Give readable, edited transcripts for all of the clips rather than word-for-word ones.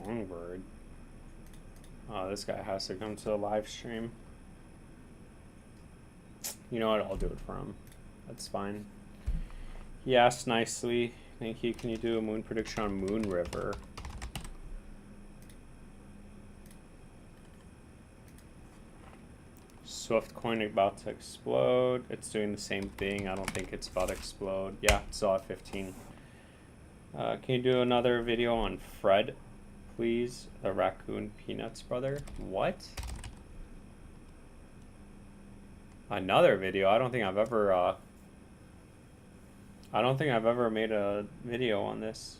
Songbird. Oh, this guy has to come to the live stream. You know what? I'll do it for him. That's fine. He asked nicely. Thank you. Can you do a moon prediction on Moon River? Swift coin about to explode. It's doing the same thing. I don't think it's about to explode. Yeah, it's still at 15. Can you do another video on Fred, please? The raccoon peanuts brother. What? Another video? I don't think I've ever made a video on this.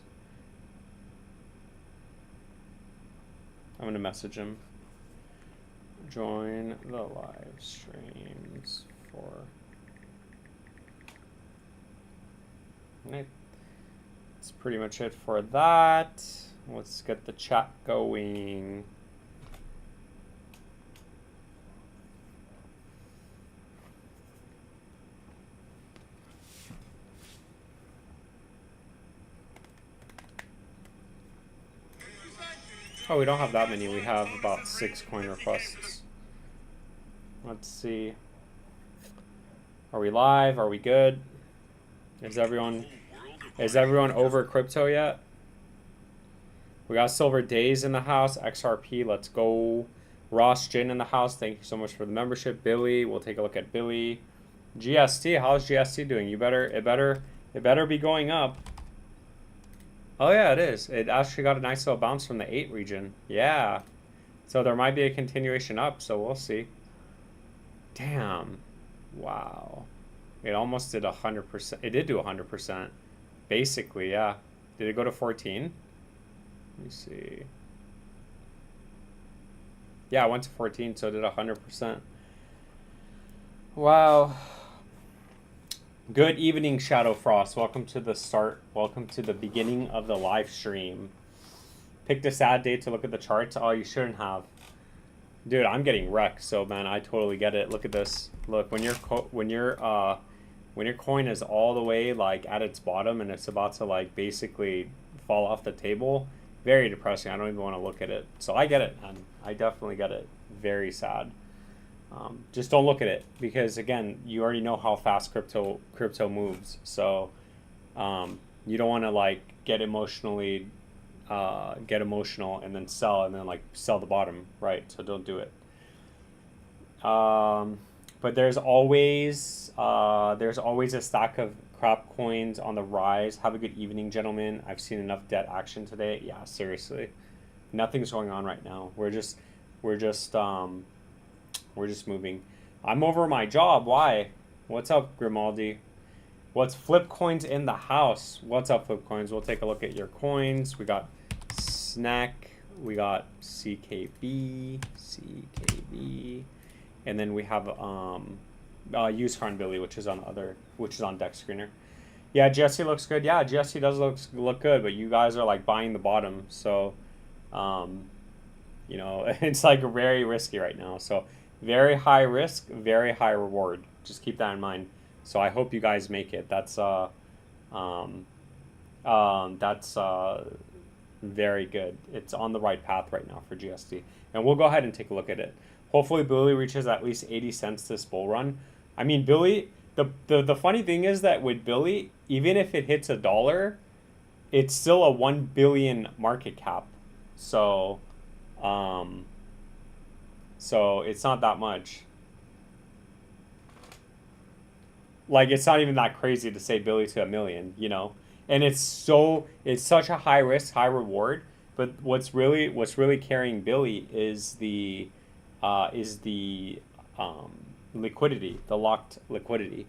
I'm gonna message him. Join the live streams for. Right. That's pretty much it for that. Let's get the chat going. Oh, we don't have that many. We have about 6 coin requests. Let's see. Are we live? Are we good? Is everyone over crypto yet? We got Silver Days in the house. XRP, let's go. Ross Jin in the house. Thank you so much for the membership. Billy, we'll take a look at Billy. GST, how's GST doing? It better be going up. Oh yeah, it is. It actually got a nice little bounce from the 8 region. Yeah. So there might be a continuation up, so we'll see. Damn. Wow. It almost did 100%. It did do 100%. Basically, yeah. Did it go to 14? Let me see. Yeah, it went to 14, so it did 100%. Wow. Good evening, Shadow Frost. Welcome to the start. Welcome to the beginning of the live stream. Picked a sad day to look at the charts. Oh, you shouldn't have. Dude, I'm getting wrecked, so man, I totally get it. Look at this. Look, when your coin is all the way like at its bottom and it's about to like basically fall off the table, very depressing. I don't even want to look at it. So I get it, man. I definitely get it. Very sad. Just don't look at it because again, you already know how fast crypto moves. So you don't want to like get emotional and then sell and then like sell the bottom, right? So don't do it. But there's always a stack of crap coins on the rise. Have a good evening, gentlemen. I've seen enough debt action today. Yeah, seriously, nothing's going on right now. We're just moving. I'm over my job. Why? What's up, Grimaldi? What's Flip Coins in the house? What's up, Flip Coins? We'll take a look at your coins. We got Snack. We got CKB. And then we have Used Car Billy, which is on Deck Screener. Yeah, Jesse looks good. Yeah, Jesse does look good, but you guys are like buying the bottom, so you know, it's like very risky right now. So very high risk, very high reward. Just keep that in mind. So I hope you guys make it. That's very good. It's on the right path right now for GST. And we'll go ahead and take a look at it. Hopefully Billy reaches at least 80 cents this bull run. I mean, Billy, the funny thing is that with Billy, even if it hits $1, it's still a 1 billion market cap. So so it's not that much. Like, it's not even that crazy to say Billy to $1 million, you know? And it's such a high risk, high reward. But what's really carrying Billy is the liquidity, the locked liquidity.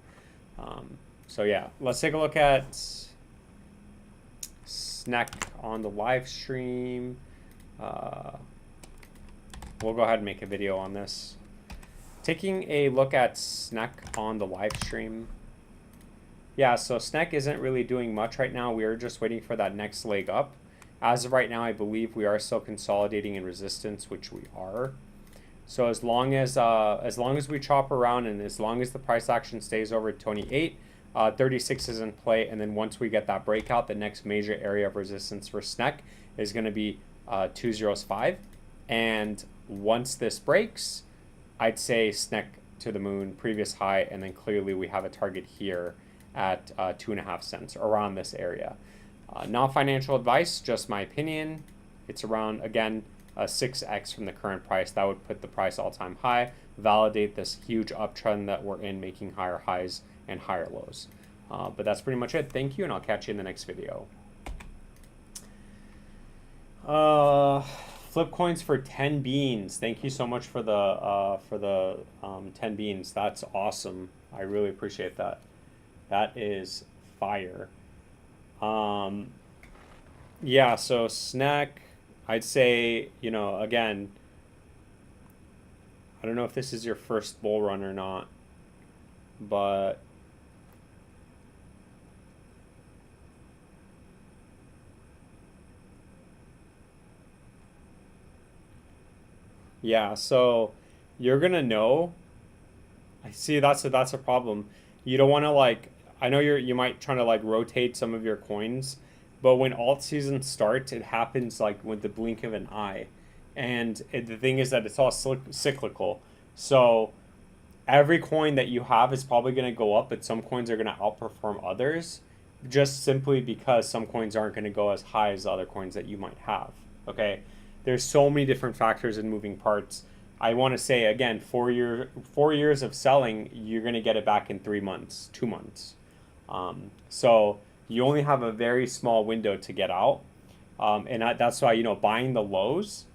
So yeah, let's take a look at Snack on the live stream. We'll go ahead and make a video on this. Taking a look at Snack on the live stream. Yeah, so Snack isn't really doing much right now. We are just waiting for that next leg up. As of right now, I believe we are still consolidating in resistance, which we are. So as long as we chop around and as long as the price action stays over 28, 36 is in play. And then once we get that breakout, the next major area of resistance for Snack is going to be 205. And once this breaks, I'd say SNEC to the moon, previous high, and then clearly we have a target here at 2.5 cents, around this area. Not financial advice, just my opinion. It's around, again, 6x from the current price. That would put the price all-time high, validate this huge uptrend that we're in, making higher highs and higher lows. But that's pretty much it. Thank you, and I'll catch you in the next video. Flip coins for 10 beans. Thank you so much for the 10 beans. That's awesome. I really appreciate that. That is fire. Yeah, so snack, I'd say, you know, again, I don't know if this is your first bull run or not, but yeah, so you're gonna know. I see that's a problem. You don't want to, like, I know you might try to like rotate some of your coins, but when alt season starts, it happens like with the blink of an eye. And the thing is that it's all cyclical. So every coin that you have is probably going to go up, but some coins are going to outperform others, just simply because some coins aren't going to go as high as the other coins that you might have. Okay, there's so many different factors and moving parts. I want to say again, 4 years of selling, you're going to get it back in 3 months, 2 months. So you only have a very small window to get out. And that's why, you know, buying the lows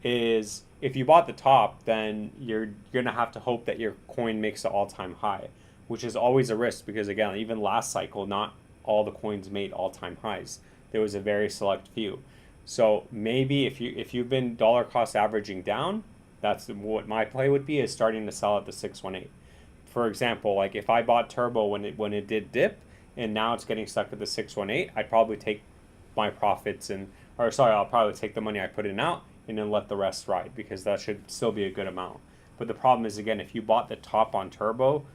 is, if you bought the top, then you're going to have to hope that your coin makes the all-time high, which is always a risk because, again, even last cycle, not all the coins made all-time highs. There was a very select few. So maybe if you've been dollar cost averaging down, that's what my play would be, is starting to sell at the 618. For example, like if I bought Turbo when it did dip and now it's getting stuck at the 618, I'd probably take my profits I'll probably take the money I put in out and then let the rest ride, because that should still be a good amount. But the problem is, again, if you bought the top on Turbo,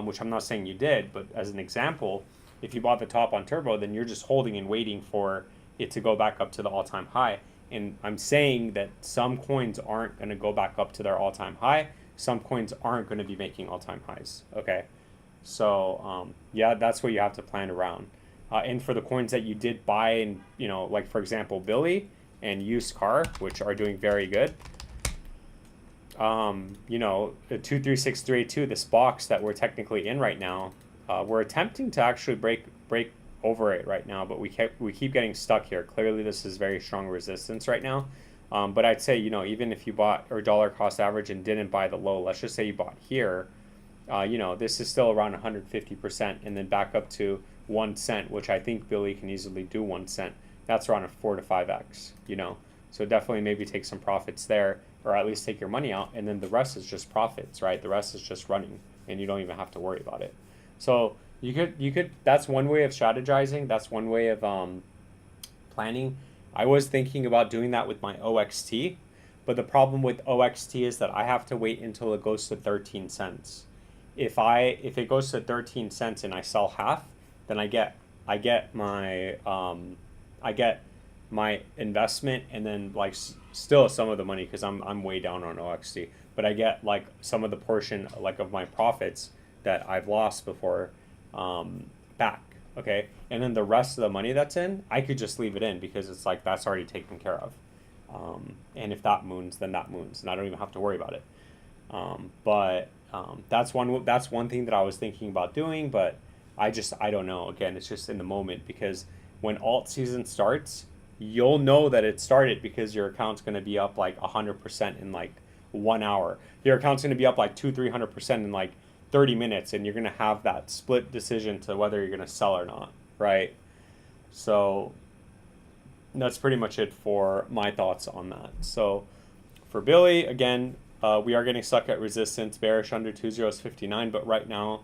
which I'm not saying you did, but as an example, if you bought the top on Turbo, then you're just holding and waiting for it to go back up to the all-time high. And I'm saying that some coins aren't going to go back up to their all-time high. Some coins aren't going to be making all-time highs. Okay, so yeah, that's what you have to plan around. And for the coins that you did buy, and you know, like for example, Billy and Used Car, which are doing very good. You know, the 236382, this box that we're technically in right now, we're attempting to actually break over it right now, but we keep getting stuck here. Clearly, this is very strong resistance right now. But I'd say, you know, even if you bought or dollar cost average and didn't buy the low, let's just say you bought here, you know, this is still around 150%, and then back up to 1 cent, which I think Billy can easily do 1 cent. That's around a 4 to 5x, you know. So definitely maybe take some profits there, or at least take your money out, and then the rest is just profits, right? The rest is just running, and you don't even have to worry about it. So you could that's one way of strategizing. That's one way of planning. I was thinking about doing that with my OXT, but the problem with OXT is that I have to wait until it goes to 13 cents. If it goes to 13 cents and I sell half, then I get my investment, and then like still some of the money, because I'm way down on OXT, but I get like some of the portion like of my profits that I've lost before back. Okay, and then the rest of the money that's in, I could just leave it in, because it's like that's already taken care of. And if that moons, then that moons, and I don't even have to worry about it. But that's one thing that I was thinking about doing, but I don't know. Again, it's just in the moment, because when alt season starts, you'll know that it started, because your account's going to be up like 100% in like 1 hour. Your account's going to be up like 200-300% in like 30 minutes, and you're going to have that split decision to whether you're going to sell or not, right? So that's pretty much it for my thoughts on that. So for Billy, again, we are getting stuck at resistance, bearish under 2059, but right now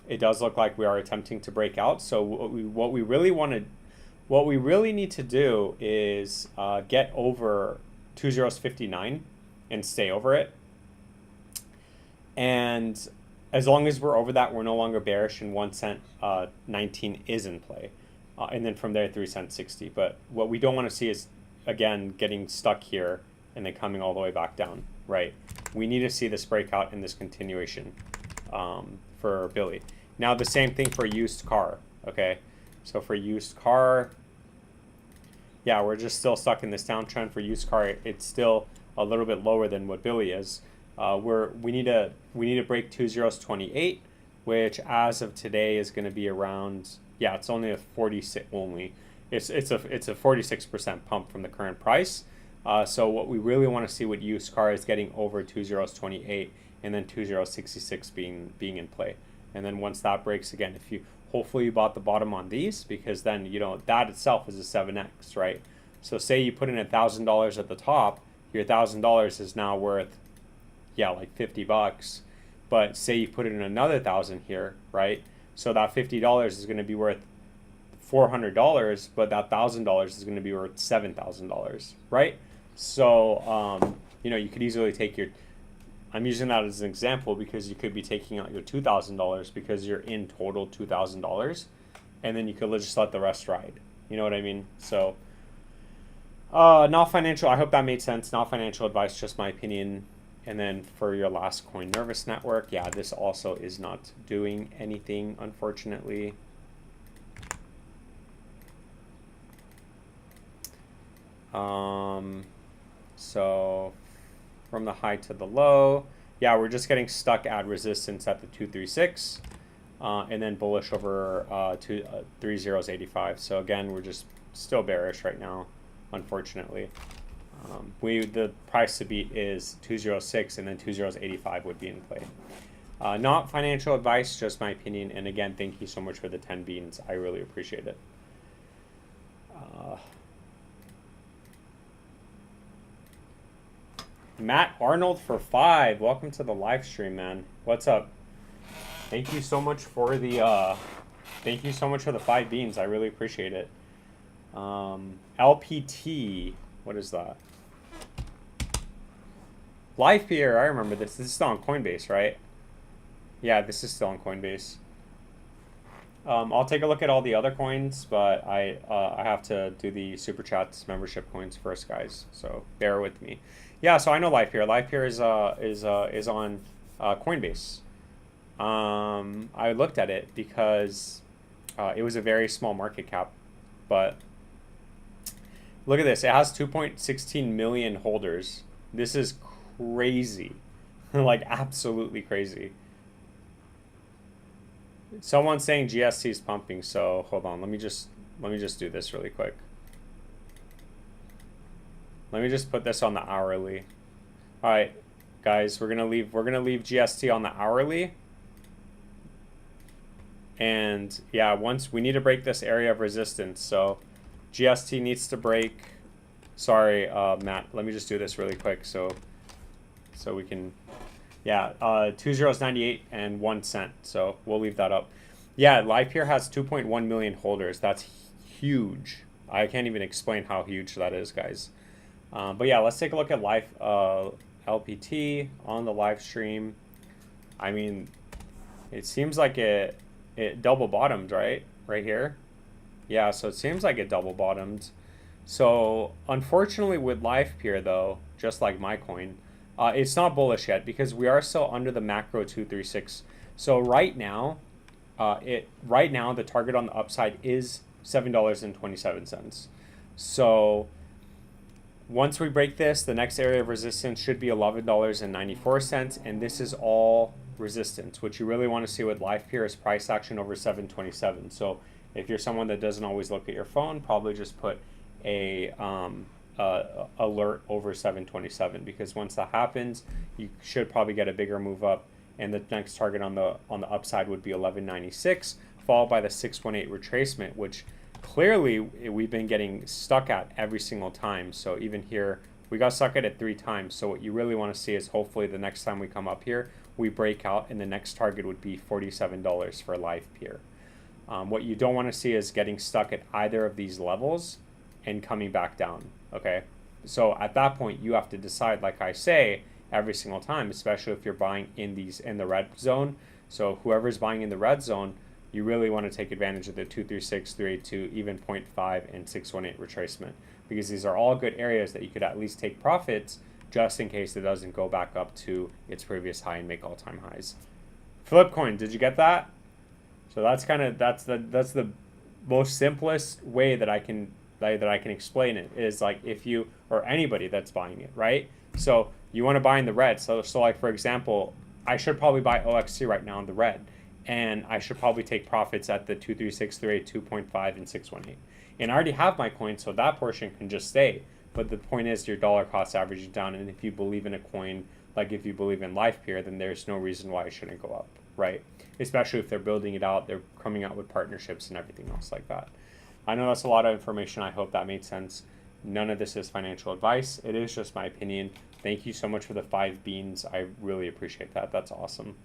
it does look like we are attempting to break out. So what we really need to do is get over 2059 and stay over it. And as long as we're over that, we're no longer bearish, and 1 cent 19 is in play. And then from there, 3 cents 60. But what we don't want to see again, getting stuck here and then coming all the way back down, right? We need to see this breakout and this continuation for Billy. Now, the same thing for used car, okay? So for used car, yeah, we're just still stuck in this downtrend. For used car, it's still a little bit lower than what Billy is. We need to break 2028, which as of today is going to be around, yeah, it's only a 46 only. It's a 46% pump from the current price. So what we really want to see with used car is getting over 2028 and then 2066 being in play. And then once that breaks again, if you hopefully you bought the bottom on these, because then that itself is a 7x, right? So say you put in $1,000 at the top, your $1,000 is now worth, yeah, like $50. But say you put in another 1,000 here, right? So that $50 is going to be worth $400, but that $1,000 is going to be worth $7,000, right? So you could easily take your, I'm using that as an example because you could be taking out your $2,000 because you're in total $2,000, and then you could just let the rest ride. You know what I mean? So not financial. I hope that made sense. Not financial advice, just my opinion. And then for your last coin, Nervous Network, yeah, this also is not doing anything, unfortunately. So from the high to the low, yeah, we're just getting stuck at resistance at the 236, and then bullish over 3085. So again, we're just still bearish right now, unfortunately. The price to beat is 206, and then 2085 would be in play. Not financial advice, just my opinion. And again, thank you so much for the 10 beans. I really appreciate it. Matt Arnold for 5. Welcome to the live stream, man. What's up? Thank you so much for the 5 beans. I really appreciate it. LPT. What is that? Live here. I remember this. This is still on Coinbase, right? Yeah, this is still on Coinbase. I'll take a look at all the other coins, but I have to do the Super Chats membership coins first, guys. So bear with me. Yeah, so I know Live here. Live here is on Coinbase. I looked at it because it was a very small market cap, but look at this. It has 2.16 million holders. This is crazy. Like absolutely crazy. Someone's saying GST is pumping, so hold on. Let me just do this really quick. Let me just put this on the hourly. All right, guys, we're gonna leave GST on the hourly. And yeah, once we need to break this area of resistance, so GST needs to break. Sorry, Matt. Let me just do this really quick, so we can. Yeah, 2.98 and 1 cent. So we'll leave that up. Yeah, Live here has 2.1 million holders. That's huge. I can't even explain how huge that is, guys. But yeah, let's take a look at Live LPT on the live stream. I mean, it seems like it double bottomed, right here. Yeah, so it seems like it double bottomed. So unfortunately with Live here though, just like my coin, it's not bullish yet because we are still under the macro 236. So right now the target on the upside is $7.27. So once we break this, the next area of resistance should be $11.94, and this is all resistance. What you really want to see with Live here is price action over 727. So if you're someone that doesn't always look at your phone, probably just put a alert over 727, because once that happens, you should probably get a bigger move up, and the next target on the upside would be 1196, followed by the 618 retracement, which clearly we've been getting stuck at every single time. So even here we got stuck at it 3 times. So what you really want to see is hopefully the next time we come up here we break out, and the next target would be $47 for Live here. What you don't want to see is getting stuck at either of these levels and coming back down. Okay, so at that point you have to decide, like I say every single time, especially if you're buying in the red zone. So whoever's buying in the red zone, you really want to take advantage of the 236, 382, even 0.5 and 618 retracement, because these are all good areas that you could at least take profits just in case it doesn't go back up to its previous high and make all-time highs. Flipcoin, did you get that? So that's the most simplest way that I can explain it, is like if you, or anybody that's buying it, right? So you want to buy in the red. So like for example, I should probably buy OXT right now in the red, and I should probably take profits at the 236, 382, 2.5 and 618. And I already have my coin, so that portion can just stay. But the point is your dollar cost average is down, and if you believe in a coin, like if you believe in LifePeer, then there's no reason why it shouldn't go up, right? Especially if they're building it out, they're coming out with partnerships and everything else like that. I know that's a lot of information. I hope that made sense. None of this is financial advice. It is just my opinion. Thank you so much for the 5 beans. I really appreciate that. That's awesome.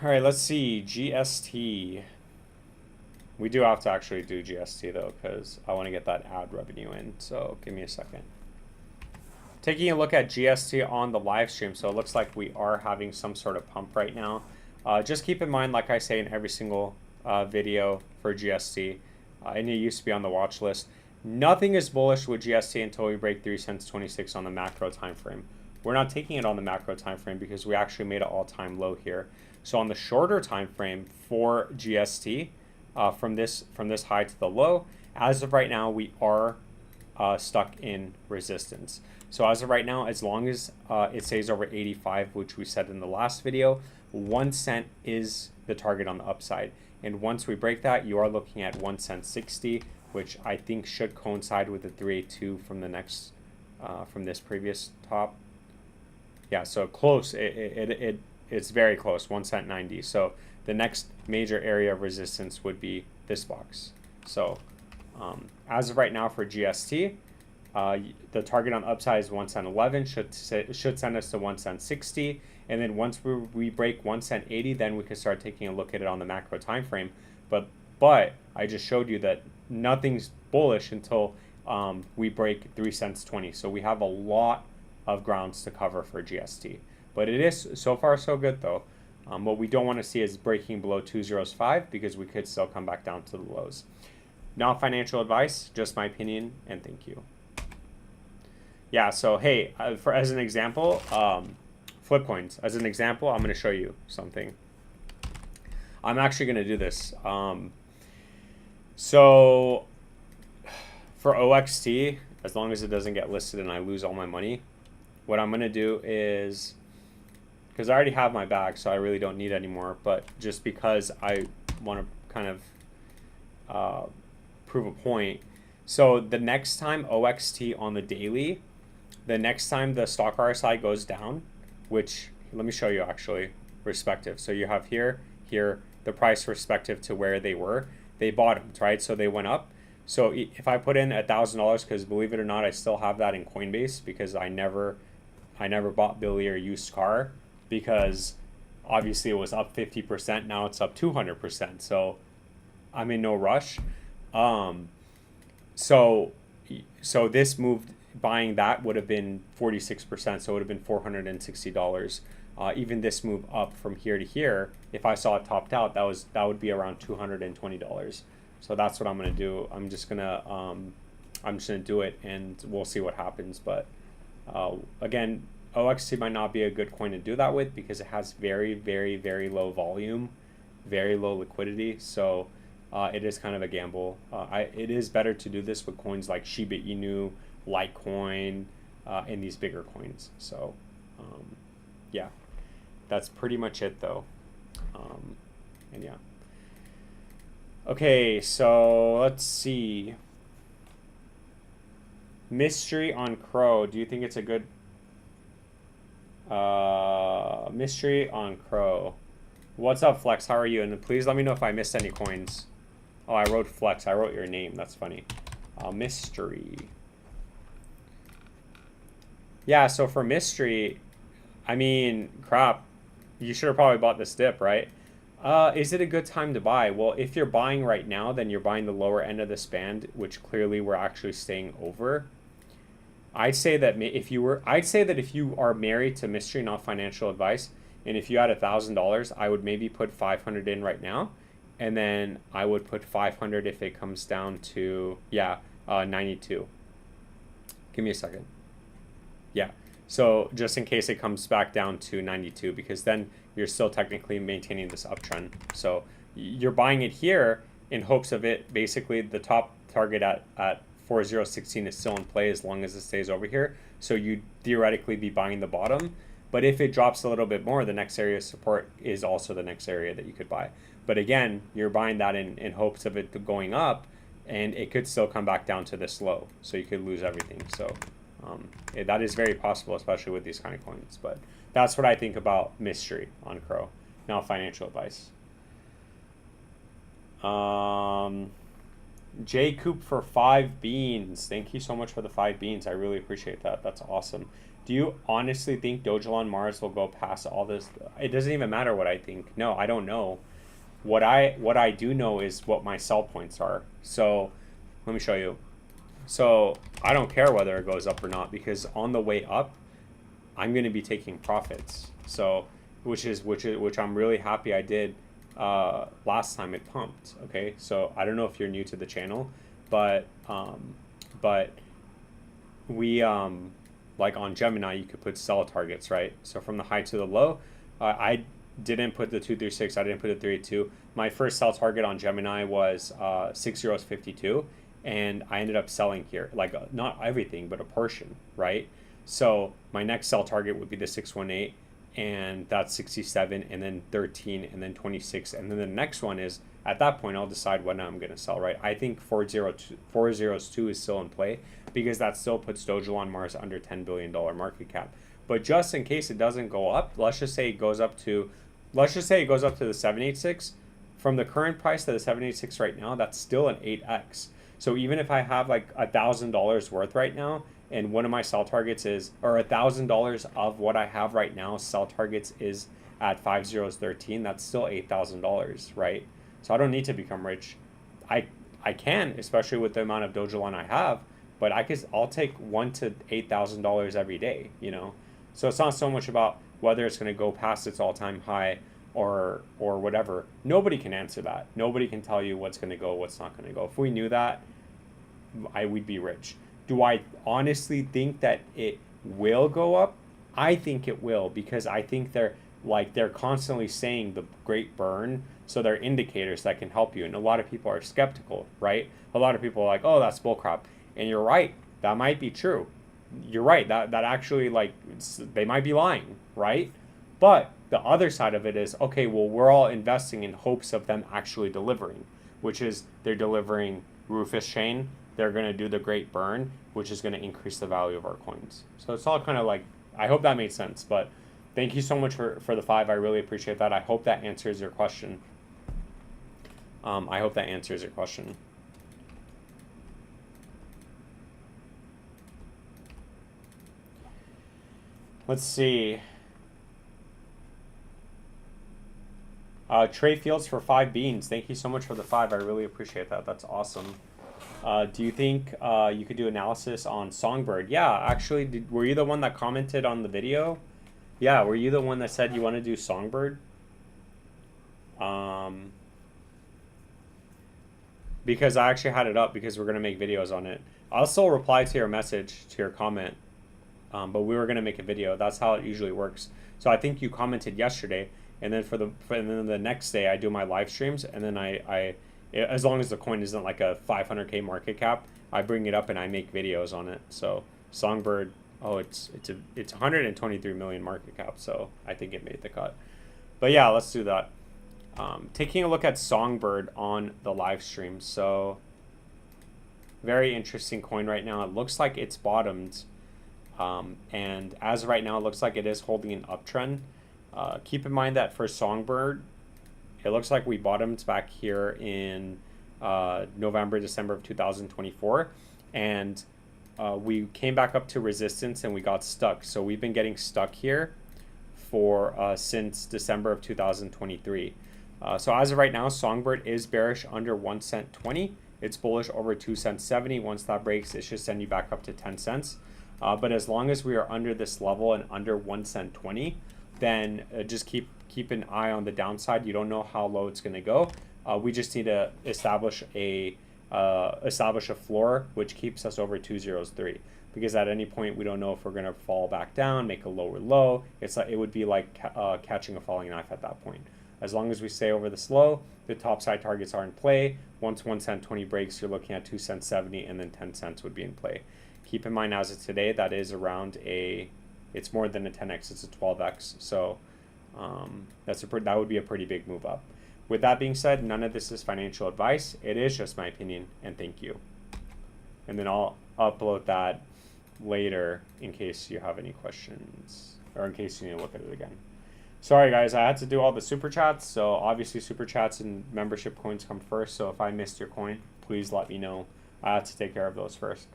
All right, let's see. GST. We do have to actually do GST though, because I want to get that ad revenue in. So give me a second. Taking a look at GST on the live stream. So it looks like we are having some sort of pump right now. Just keep in mind, like I say in every single video for GST, and it used to be on the watch list, nothing is bullish with GST until we break 3 cents 26 on the macro time frame. We're not taking it on the macro time frame because we actually made an all-time low here. So on the shorter time frame for GST, from this high to the low, as of right now, we are stuck in resistance. So as of right now, as long as it stays over 85, which we said in the last video, 1 cent is the target on the upside. And once we break that, you are looking at 1 cent 60, which I think should coincide with the 382 from the next, from this previous top. Yeah, so close. It's very close, 1 cent 90. So the next major area of resistance would be this box. So as of right now for GST, the target on upside is 1 cent 11, should send us to 1 cent 60. And then once we break 1 cent 80, then we can start taking a look at it on the macro time frame. But I just showed you that nothing's bullish until we break 3 cents 20. So we have a lot of grounds to cover for GST. But it is so far so good though. What we don't want to see is breaking below 205, because we could still come back down to the lows. Not financial advice, just my opinion, and thank you. Yeah, so hey, as an example, flip coins. As an example, I'm going to show you something. I'm actually going to do this. So for OXT, as long as it doesn't get listed and I lose all my money, what I'm going to do is, because I already have my bag, so I really don't need any more, but just because I want to kind of prove a point. So the next time OXT on the daily, the next time the stock RSI goes down, which let me show you actually, respective. So you have here, the price respective to where they were. They bottomed, right? So they went up. So if I put in $1,000, because believe it or not, I still have that in Coinbase, because I never bought Billy or used car, because obviously it was up 50%. Now it's up 200%. So I'm in no rush. So this move, buying that would have been 46%. So it would have been $460. Even this move up from here to here, if I saw it topped out, that would be around $220. So that's what I'm gonna do. I'm just gonna do it, and we'll see what happens. But again, OXT might not be a good coin to do that with, because it has very, very, very low volume, very low liquidity. So it is kind of a gamble. It is better to do this with coins like Shiba Inu, Litecoin, and these bigger coins. So yeah, that's pretty much it though. And yeah. Okay, so let's see. Mystery on Crow. Do you think it's a good mystery on Crow? What's up, Flex? How are you? And please let me know if I missed any coins. Oh, I wrote Flex. I wrote your name. That's funny. Mystery. Yeah, so for mystery, I mean, crap. You should have probably bought this dip, right? Is it a good time to buy? Well, if you're buying right now, then you're buying the lower end of this band, which clearly we're actually staying over. I'd say that if you are married to mystery, not financial advice, And if you had $1,000, I would maybe put 500 in right now, and then I would put 500 if it comes down to 92. Give me a second. Yeah. So just in case it comes back down to 92, because then you're still technically maintaining this uptrend. So you're buying it here in hopes of it, basically the top target at 4016 is still in play as long as it stays over here. So you'd theoretically be buying the bottom. But if it drops a little bit more, the next area of support is also the next area that you could buy. But again, you're buying that in hopes of it going up, and it could still come back down to this low. So you could lose everything. So that is very possible, especially with these kind of coins. But that's what I think about mystery on Crow. Now, financial advice. J Coop for 5 beans. Thank you so much for the 5 beans. I really appreciate that. That's awesome. Do you honestly think DOGE Mars will go past all this? It doesn't even matter what I think. No, I don't know. What I do know is what my sell points are. So let me show you. So I don't care whether it goes up or not, because on the way up, I'm going to be taking profits. So which I'm really happy I did last time it pumped. Okay, so I don't know if you're new to the channel, but we like on Gemini, you could put sell targets, right? So from the high to the low, I didn't put the 236, I didn't put the 382. My first sell target on Gemini was 6.52, and I ended up selling here, like not everything, but a portion, right? So my next sell target would be the 618, and that's 67, and then 13, and then 26, and then the next one is, at that point, I'll decide when I'm going to sell, right? I think 402 is still in play, because that still puts DOGE Mars under $10 billion market cap. But just in case it doesn't go up, let's just say it goes up to the 786. From the current price to the 786 right now, that's still an 8x. So even if I have like $1,000 worth right now, and one of my sell targets is, or $1,000 of what I have right now, sell targets is at 5013, that's still $8,000, right? So I don't need to become rich. I can, especially with the amount of DOGE I have, but I'll take $1,000 to $8,000 every day, you know? So it's not so much about whether it's going to go past its all-time high or whatever. Nobody can answer that. Nobody can tell you what's going to go, what's not going to go. If we knew that, we'd be rich. Do I honestly think that it will go up? I think it will, because I think they're constantly saying the great burn, so they're indicators that can help you. And a lot of people are skeptical, right? A lot of people are like, oh, that's bullcrap. And you're right, that might be true. You're right, that actually, like, they might be lying, right? But the other side of it is, okay, well, we're all investing in hopes of them actually delivering, which is they're delivering Rufus Chain, they're going to do the great burn, which is going to increase the value of our coins. So it's all kind of like, I hope that made sense. But thank you so much for the 5. I really appreciate that. I hope that answers your question. I hope that answers your question. Let's see. Trey Fields for 5 beans. Thank you so much for the 5. I really appreciate that. That's awesome. Do you think you could do analysis on Songbird? Yeah, actually, were you the one that commented on the video? Yeah, were you the one that said you want to do Songbird? Because I actually had it up because we're going to make videos on it. I'll still reply to your message, to your comment, but we were going to make a video. That's how it usually works. So I think you commented yesterday, and then and then the next day I do my live streams, and then I as long as the coin isn't like a 500K market cap, I bring it up and I make videos on it. So Songbird, oh, it's 123 million market cap, so I think it made the cut. But yeah, let's do that. Taking a look at Songbird on the live stream. So very interesting coin right now. It looks like it's bottomed, and as of right now, it looks like it is holding an uptrend. Keep in mind that for Songbird, it looks like we bottomed back here in November, December of 2024, and we came back up to resistance and we got stuck. So we've been getting stuck here for since December of 2023. So as of right now, Songbird is bearish under 1 cent 20. It's bullish over 2 cents 70. Once that breaks, it should send you back up to 10 cents. But as long as we are under this level and under 1 cent 20, then just keep an eye on the downside. You don't know how low it's going to go. We just need to establish a floor which keeps us over 203, because at any point we don't know if we're going to fall back down, make a lower low. It's like, it would be like catching a falling knife at that point. As long as we stay over this low, the top side targets are in play. Once 1 cent 20 breaks, you're looking at 2 cents 70, and then 10 cents would be in play. Keep in mind, as of today, that is around it's more than a 10x, it's a 12x. So that would be a pretty big move up. With that being said, none of this is financial advice. It is just my opinion, and thank you. And then I'll upload that later in case you have any questions, or in case you need to look at it again. Sorry guys, I had to do all the super chats. So obviously super chats and membership coins come first. So if I missed your coin, please let me know. I had to take care of those first.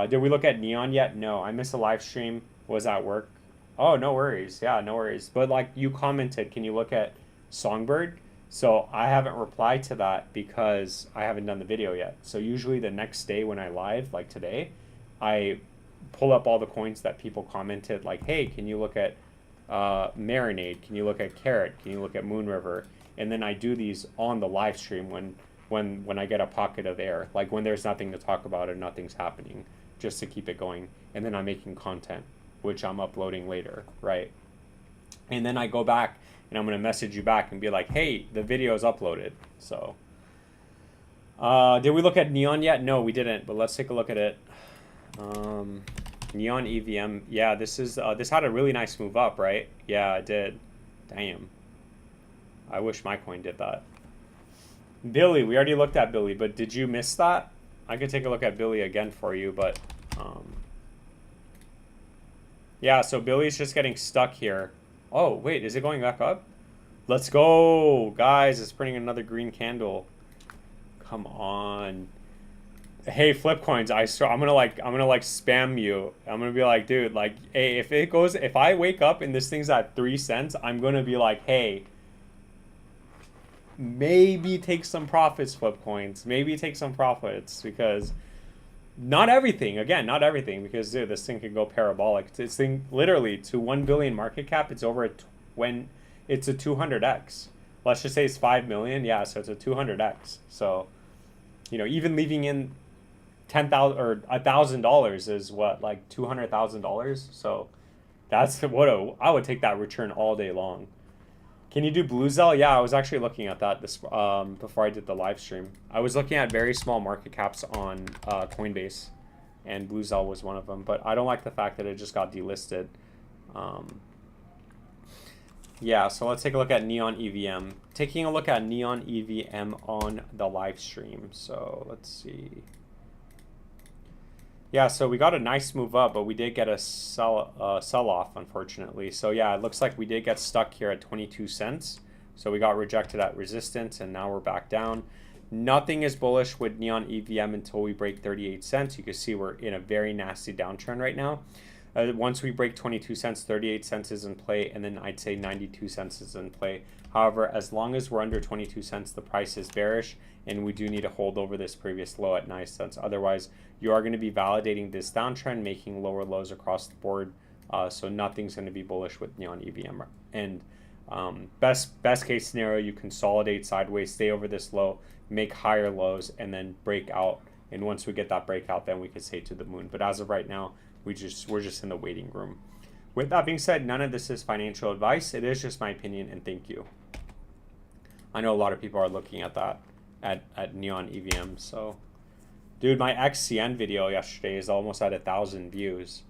Did we look at Neon yet? No, I missed a live stream. Was at work. Oh, no worries. Yeah, no worries. But like you commented, can you look at Songbird? So I haven't replied to that because I haven't done the video yet. So usually the next day when I live, like today, I pull up all the coins that people commented, like, hey, can you look at Marinade? Can you look at Carrot? Can you look at Moon River? And then I do these on the live stream when I get a pocket of air, like when there's nothing to talk about and nothing's happening, just to keep it going. And then I'm making content, which I'm uploading later, right? And then I go back and I'm going to message you back and be like, hey, the video is uploaded. So did we look at Neon yet? No, we didn't, but let's take a look at it. Neon EVM. Yeah, this had a really nice move up, right? Yeah, it did. Damn. I wish my coin did that. Billy, we already looked at Billy, but did you miss that? I could take a look at Billy again for you, but yeah, so Billy's just getting stuck here. Oh, wait, is it going back up? Let's go, guys. It's printing another green candle. Come on. Hey, flip coins, I'm gonna spam you. I'm gonna be like, dude, like, hey, if I wake up and this thing's at 3 cents, I'm gonna be like, hey, maybe take some profits, flip coins. Maybe take some profits, because not everything, because dude, this thing could go parabolic. This thing literally to 1 billion market cap, it's over it's a 200x. Let's just say it's 5 million. Yeah, so it's a 200x. So, you know, even leaving in $10,000 or $1,000 is what, like $200,000. So that's I would take that return all day long. Can you do BlueZell? Yeah, I was actually looking at that before I did the live stream. I was looking at very small market caps on Coinbase, and BlueZell was one of them. But I don't like the fact that it just got delisted. Yeah, so let's take a look at Neon EVM. Taking a look at Neon EVM on the live stream. So let's see. Yeah, so we got a nice move up, but we did get a sell off, unfortunately. So yeah, it looks like we did get stuck here at 22 cents. So we got rejected at resistance, and now we're back down. Nothing is bullish with Neon EVM until we break 38 cents. You can see we're in a very nasty downtrend right now. Once we break 22 cents, 38 cents is in play, and then I'd say 92 cents is in play. However, as long as we're under 22 cents, the price is bearish, and we do need to hold over this previous low at 9 cents. Otherwise, you are going to be validating this downtrend, making lower lows across the board. So nothing's going to be bullish with Neon EVM. And best case scenario, you consolidate sideways, stay over this low, make higher lows, and then break out. And once we get that breakout, then we could say to the moon. But as of right now, we're just in the waiting room. With that being said, none of this is financial advice. It is just my opinion, and thank you. I know a lot of people are looking at that at Neon EVM. So, dude, my XCN video yesterday is almost at 1,000 views.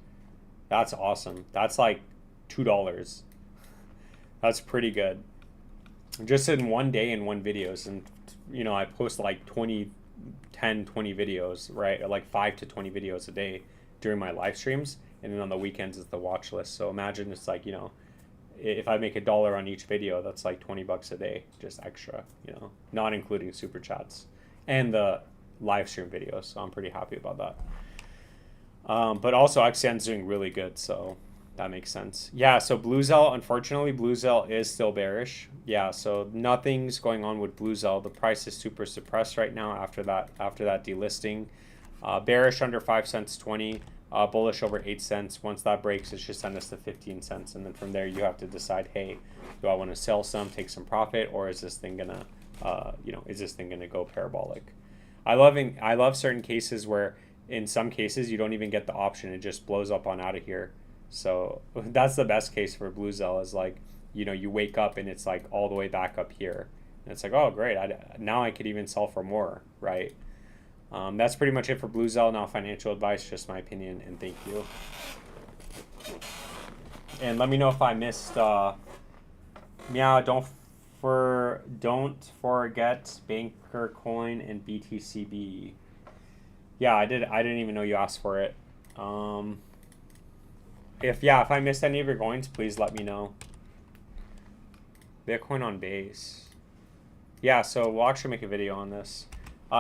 That's awesome. That's like $2. That's pretty good. Just in one day in one videos, and you know, I post like 20 videos, right? Or like 5 to 20 videos a day during my live streams, and then on the weekends is the watch list. So imagine it's like, you know, if I make $1 on each video, that's like $20 a day, just extra, you know, not including super chats and the live stream videos. So I'm pretty happy about that. But also XN's doing really good, so that makes sense. Yeah, so BlueZell, unfortunately, BlueZell is still bearish. Yeah, so nothing's going on with BlueZell. The price is super suppressed right now after that delisting. Bearish under 5 cents 20. bullish over 8 cents. Once that breaks, it should send us to 15 cents. And then from there, you have to decide, hey, do I want to sell some, take some profit, or is this thing going to, is this thing going to go parabolic? I love certain cases where in some cases you don't even get the option. It just blows up on out of here. So that's the best case for Blue Zell is like, you wake up and it's like all the way back up here. And it's like, oh, great. Now I could even sell for more, right? That's pretty much it for Blue Zell. Now, financial advice, just my opinion, and thank you. And let me know if I missed, yeah, don't forget Banker Coin and BTCB. Yeah, I didn't even know you asked for it. If I missed any of your coins, please let me know. Bitcoin on base. Yeah, so we'll actually make a video on this.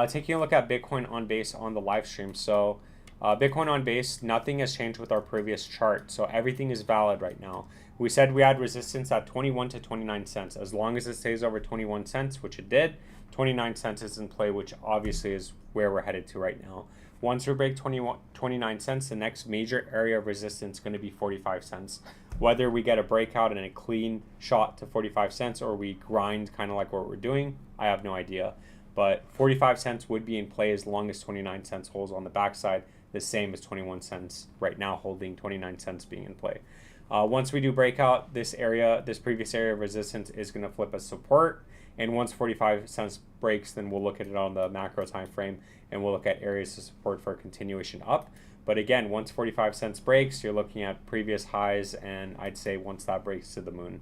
Taking a look at Bitcoin on base on the live stream. So Bitcoin on base, nothing has changed with our previous chart. So everything is valid right now. We said we had resistance at 21 to 29 cents. As long as it stays over 21 cents, which it did, 29 cents is in play, which obviously is where we're headed to right now. Once we break 29 cents, the next major area of resistance is going to be 45 cents. Whether we get a breakout and a clean shot to 45 cents or we grind kind of like what we're doing, I have no idea. But 45 cents would be in play as long as 29 cents holds on the backside, the same as 21 cents right now holding 29 cents being in play. Once we do breakout, this previous area of resistance is going to flip as support. And once 45 cents breaks, then we'll look at it on the macro time frame and we'll look at areas of support for a continuation up. But again, once 45 cents breaks, you're looking at previous highs, and I'd say once that breaks to the moon.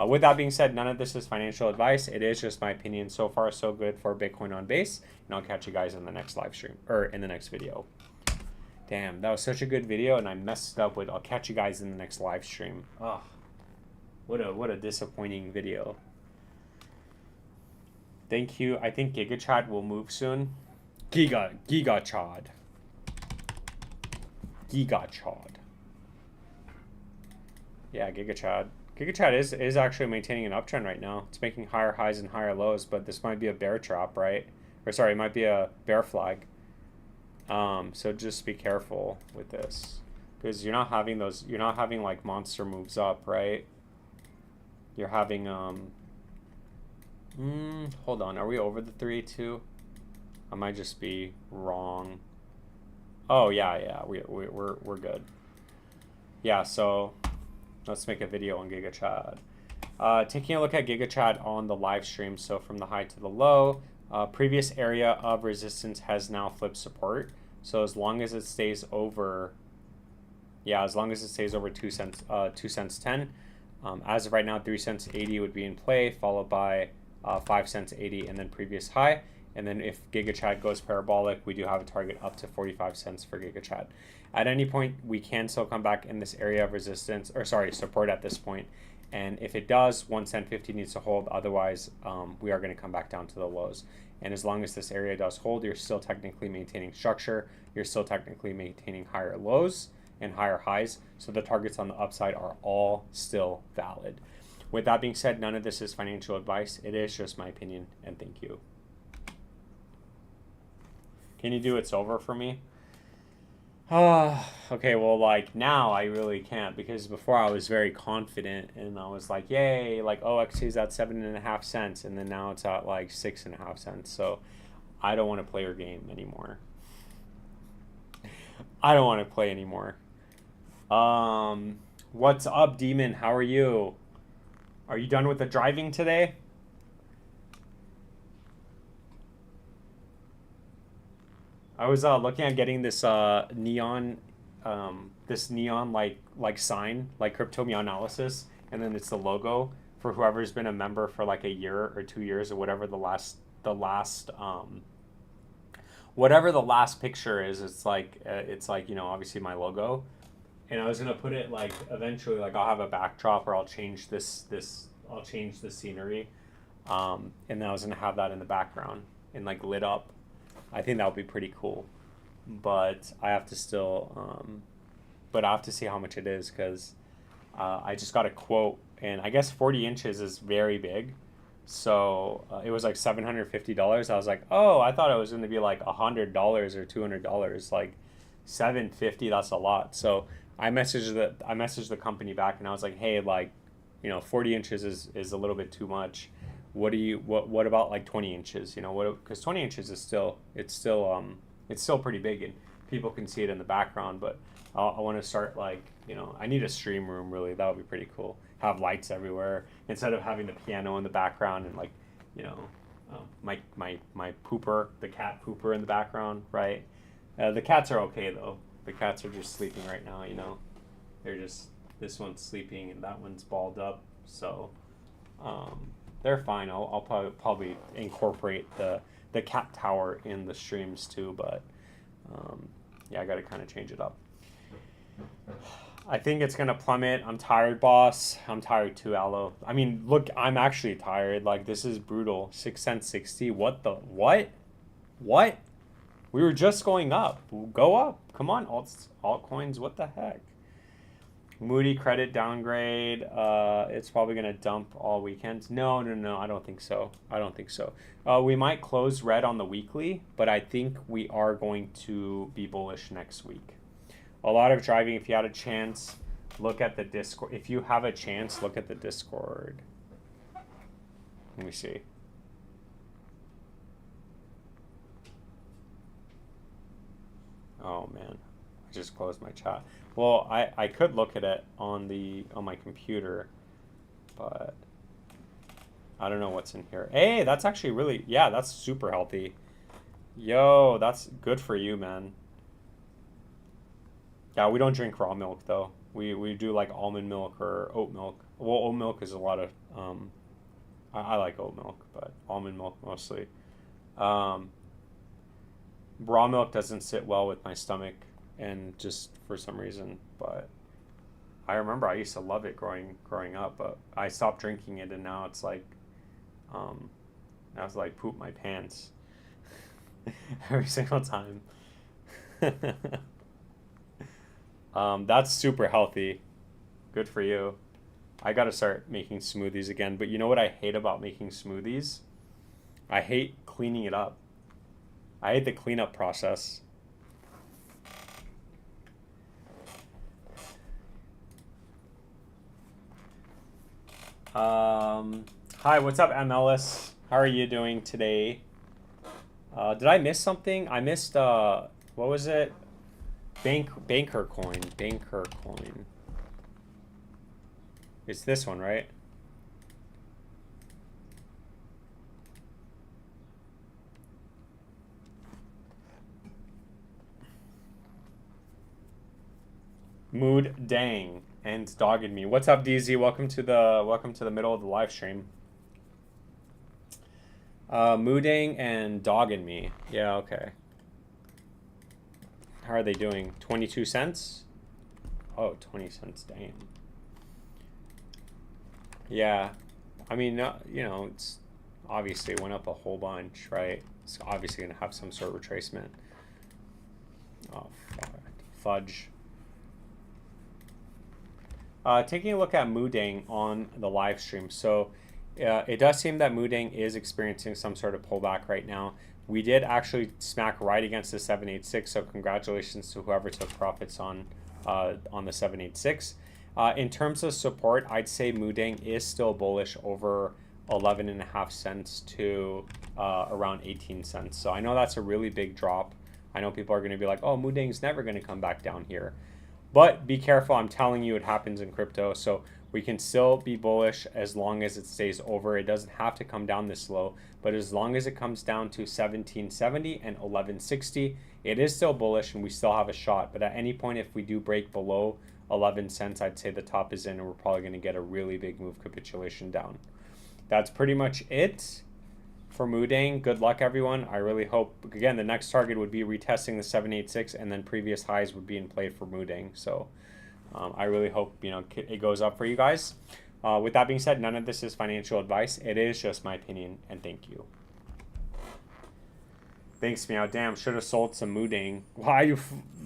With that being said, none of this is financial advice. It is just my opinion. So far, so good for Bitcoin on base. And I'll catch you guys in the next live stream, or in the next video. Damn, that was such a good video, and I messed up with I'll catch you guys in the next live stream. Oh, what a disappointing video. Thank you. I think GigaChad will move soon. GigaChad. Yeah, GigaChad. GigaChad is actually maintaining an uptrend right now. It's making higher highs and higher lows, but this might be a bear trap, right? Or sorry, it might be a bear flag. So just be careful with this, because you're not having like monster moves up, right? You're having hold on, are we over the 3-2? I might just be wrong. Oh yeah, we're good. Yeah, so let's make a video on GigaChad. Taking a look at GigaChad on the live stream. So from the high to the low, previous area of resistance has now flipped support. So as long as it stays over, as long as it stays over 2 cents, 2 cents 10. As of right now, 3 cents 80 would be in play, followed by 5 cents 80, and then previous high. And then if GigaChad goes parabolic, we do have a target up to 45 cents for GigaChad. At any point, we can still come back in this area of resistance, or sorry, support at this point. And if it does, 1 cent 50 needs to hold. Otherwise, we are going to come back down to the lows. And as long as this area does hold, you're still technically maintaining structure. You're still technically maintaining higher lows and higher highs. So the targets on the upside are all still valid. With that being said, none of this is financial advice. It is just my opinion, and thank you. Can you do it's over for me? Okay, well, like, now I really can't, because before I was very confident, and I was like, yay, like, OXT is at 7.5 cents, and then now it's at, like, 6.5 cents, so I don't want to play your game anymore. I don't want to play anymore. What's up, Demon? How are you? Are you done with the driving today? I was looking at getting this neon like sign, like Cryptomia Analysis, and then it's the logo for whoever's been a member for like a year or 2 years or whatever whatever the last picture is. It's like obviously my logo, and I was gonna put it like eventually, like I'll have a backdrop or I'll change I'll change the scenery, and then I was gonna have that in the background and like lit up. I think that would be pretty cool, but I have to still, but I have to see how much it is, because I just got a quote, and I guess 40 inches is very big, so it was like $750. I was like, oh, I thought it was going to be like $100 or $200. Like, 750, that's a lot. So I messaged the company back and I was like, hey, like, 40 inches is a little bit too much. What about like 20 inches? Because 20 inches is it's still pretty big and people can see it in the background, but I want to start like, I need a stream room really. That would be pretty cool. Have lights everywhere instead of having the piano in the background and like, my pooper, the cat pooper in the background, right? The cats are okay though. The cats are just sleeping right now, this one's sleeping and that one's balled up, so they're fine. I'll probably incorporate the cat tower in the streams too, but yeah, I got to kind of change it up. I think it's gonna plummet. I'm tired, boss. I'm tired too, Aloe. I mean, look, I'm actually tired. Like, this is brutal. 6 cents 60. What? We were just going up. Go up. Come on, altcoins. What the heck? Moody credit downgrade. It's probably gonna dump all weekend. No. I don't think so. We might close red on the weekly, but I think we are going to be bullish next week. A lot of driving. If you had a chance, look at the Discord. If you have a chance, look at the Discord. Let me see. Oh man, I just closed my chat. Well, I could look at it on my computer, but I don't know what's in here. Hey, that's actually really, yeah, that's super healthy. Yo, that's good for you, man. Yeah, we don't drink raw milk though. We do like almond milk or oat milk. Well, oat milk is a lot of I like oat milk, but almond milk mostly. Raw milk doesn't sit well with my stomach, and just for some reason. But I remember I used to love it growing up, but I stopped drinking it, and now it's like now it's like poop my pants every single time. That's super healthy. Good for you. I gotta start making smoothies again. But you know what I hate about making smoothies? I hate cleaning it up. I hate the cleanup process. Hi, what's up, MLS? How are you doing today? Did I miss something? I missed, what was it? Banker coin. It's this one, right? Mood dang and dogged me. What's up, DZ? Welcome to the middle of the live stream. Mooding and dogged me. Yeah, okay. How are they doing? 22 cents? Oh, 20 cents, damn. Yeah. I mean, it's obviously went up a whole bunch, right? It's obviously going to have some sort of retracement. Oh, fudge. Taking a look at Mooding on the live stream. So it does seem that Mooding is experiencing some sort of pullback right now. We did actually smack right against the 786, so congratulations to whoever took profits on the 786. In terms of support, I'd say Mooding is still bullish over 11.5 cents to around 18 cents. So I know that's a really big drop. I know people are going to be like, oh, Mooding's never going to come back down here. But be careful, I'm telling you, it happens in crypto. So we can still be bullish as long as it stays over. It doesn't have to come down this low, but as long as it comes down to 1770 and 1160, it is still bullish and we still have a shot. But at any point, if we do break below 11 cents, I'd say the top is in and we're probably going to get a really big move capitulation down. That's pretty much it for Mooding. Good luck, everyone. I really hope, again, the next target would be retesting the 786 and then previous highs would be in play for Mooding. So I really hope, it goes up for you guys. With that being said, none of this is financial advice. It is just my opinion, and thank you. Thanks, Meow. Damn, should have sold some Mooding.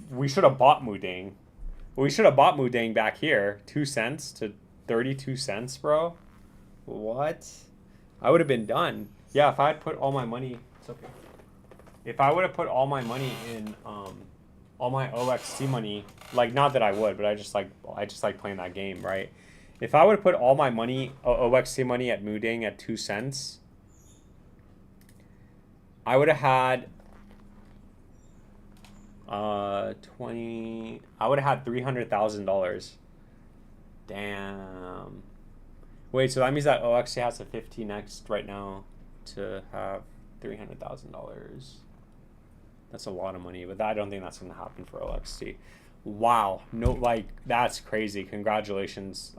We should have bought Mooding. We should have bought Mooding back here. 2 cents to 32 cents, bro. What? I would have been done. Yeah, if I had put all my money, it's okay. If I would have put all my money in all my OXT money, like, not that I would, but I just like playing that game, right? If I would put all my money, OXT money at Mooding at 2 cents, I would have had 20, I would have had $300,000. Damn. Wait, so that means that OXT has to 15x right now to have $300,000. That's a lot of money, but I don't think that's going to happen for OXT. Wow. No, like, that's crazy. Congratulations.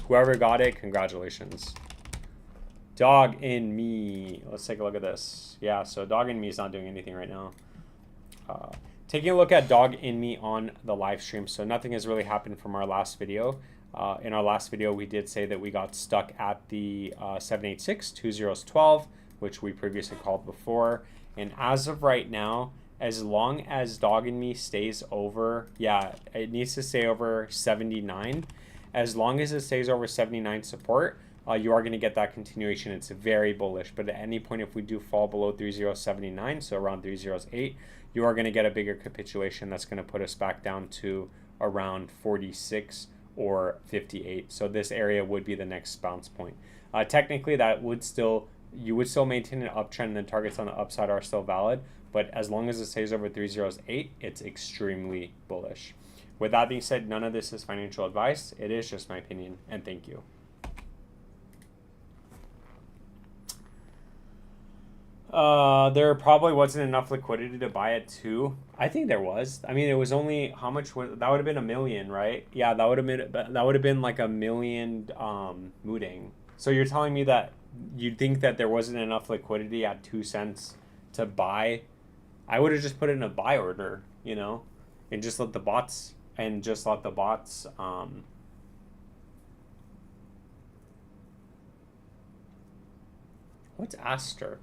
Whoever got it, congratulations. Dog in me. Let's take a look at this. Yeah, so Dog in me is not doing anything right now. Taking a look at Dog in me on the live stream. So nothing has really happened from our last video. In our last video, we did say that we got stuck at the 786, 2012, which we previously called before. And as of right now, as long as Dog in me stays over, yeah, it needs to stay over 79. As long as it stays over 79 support, you are going to get that continuation. It's very bullish. But at any point, if we do fall below 3079, so around 308, you are going to get a bigger capitulation. That's going to put us back down to around 46 or 58. So this area would be the next bounce point. Technically, that would still, you would still maintain an uptrend, and the targets on the upside are still valid. But as long as it stays over 308, it's extremely bullish. With that being said, none of this is financial advice. It is just my opinion, and thank you. There probably wasn't enough liquidity to buy it too. I think there was. I mean, it was only, how much was that? Would have been $1 million, right? Yeah, that would have been like $1 million mooting. So you're telling me that you think that there wasn't enough liquidity at 2 cents to buy? I would have just put it in a buy order, you know, and just let the bots what's Aster?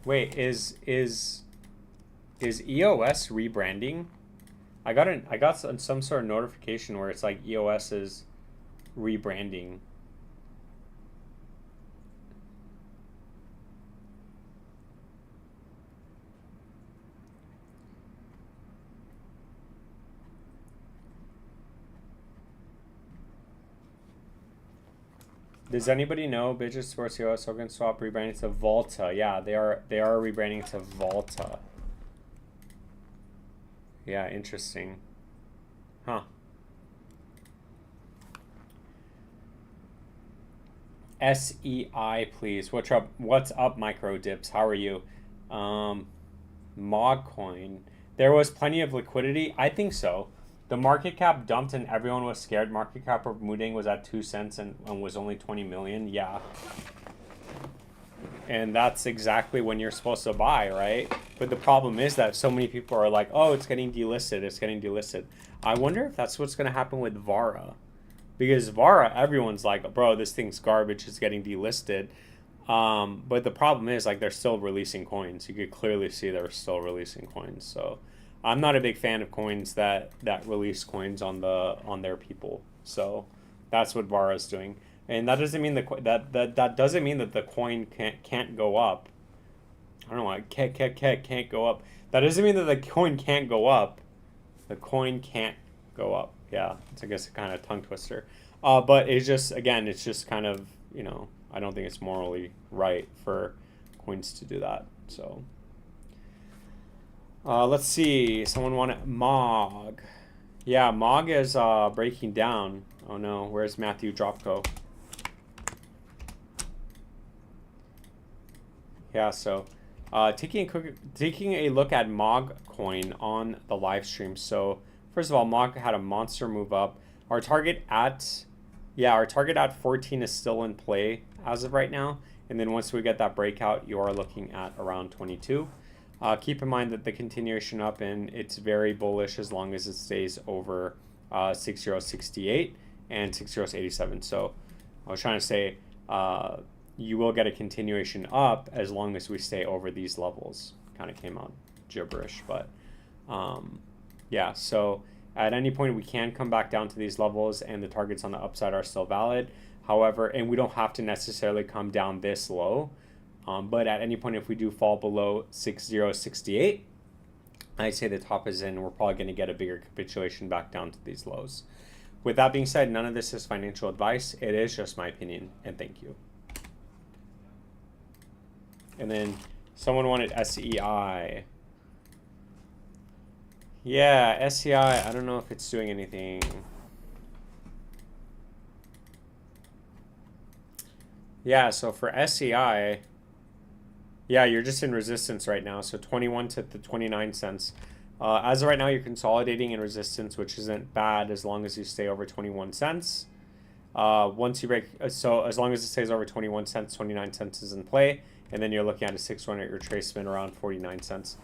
Wait, is EOS rebranding? I got some sort of notification where it's like EOS is rebranding. Does anybody know Bitches Sports EOS Token Swap rebranding to Volta? Yeah, they are rebranding to Volta. Yeah, interesting. Huh. SEI, please. What's up, Micro Dips? How are you? Mogcoin. There was plenty of liquidity. I think so. The market cap dumped and everyone was scared. Market cap of Mooding was at 2 cents and was only 20 million. Yeah. And that's exactly when you're supposed to buy, right? But the problem is that so many people are like, oh, it's getting delisted. It's getting delisted. I wonder if that's what's going to happen with Vara. Because Vara, everyone's like, bro, this thing's garbage. It's getting delisted. But the problem is, like, they're still releasing coins. You could clearly see they're still releasing coins. So I'm not a big fan of coins that release coins on their people. So that's what Vara's doing, and that doesn't mean that doesn't mean that the coin can't go up. I don't know why can't go up. That doesn't mean that the coin can't go up. The coin can't go up. Yeah, it's, I guess, a kind of tongue twister. But it's just, again, it's just kind of, you know, I don't think it's morally right for coins to do that. So. Let's see. Someone wanted Mog. Yeah, Mog is breaking down. Oh no, where's Matthew Dropco? Yeah, so taking a look at Mog coin on the live stream. So first of all, Mog had a monster move up. Our target at 14 is still in play as of right now. And then once we get that breakout, you are looking at around 22. Keep in mind that the continuation up, and it's very bullish as long as it stays over 6068 and 6087. So I was trying to say you will get a continuation up as long as we stay over these levels. Kind of came out gibberish, but yeah, so at any point we can come back down to these levels and the targets on the upside are still valid. However, and we don't have to necessarily come down this low. But at any point, if we do fall below 6068, I say the top is in. We're probably going to get a bigger capitulation back down to these lows. With that being said, none of this is financial advice. It is just my opinion, and thank you. And then someone wanted SEI. Yeah, SEI, I don't know if it's doing anything. Yeah, so for SEI, yeah, you're just in resistance right now. So 21 to the 29 cents. As of right now, you're consolidating in resistance, which isn't bad as long as you stay over 21 cents. Once you break, so as long as it stays over 21 cents, 29 cents is in play. And then you're looking at a 6-1 retracement around 49 cents.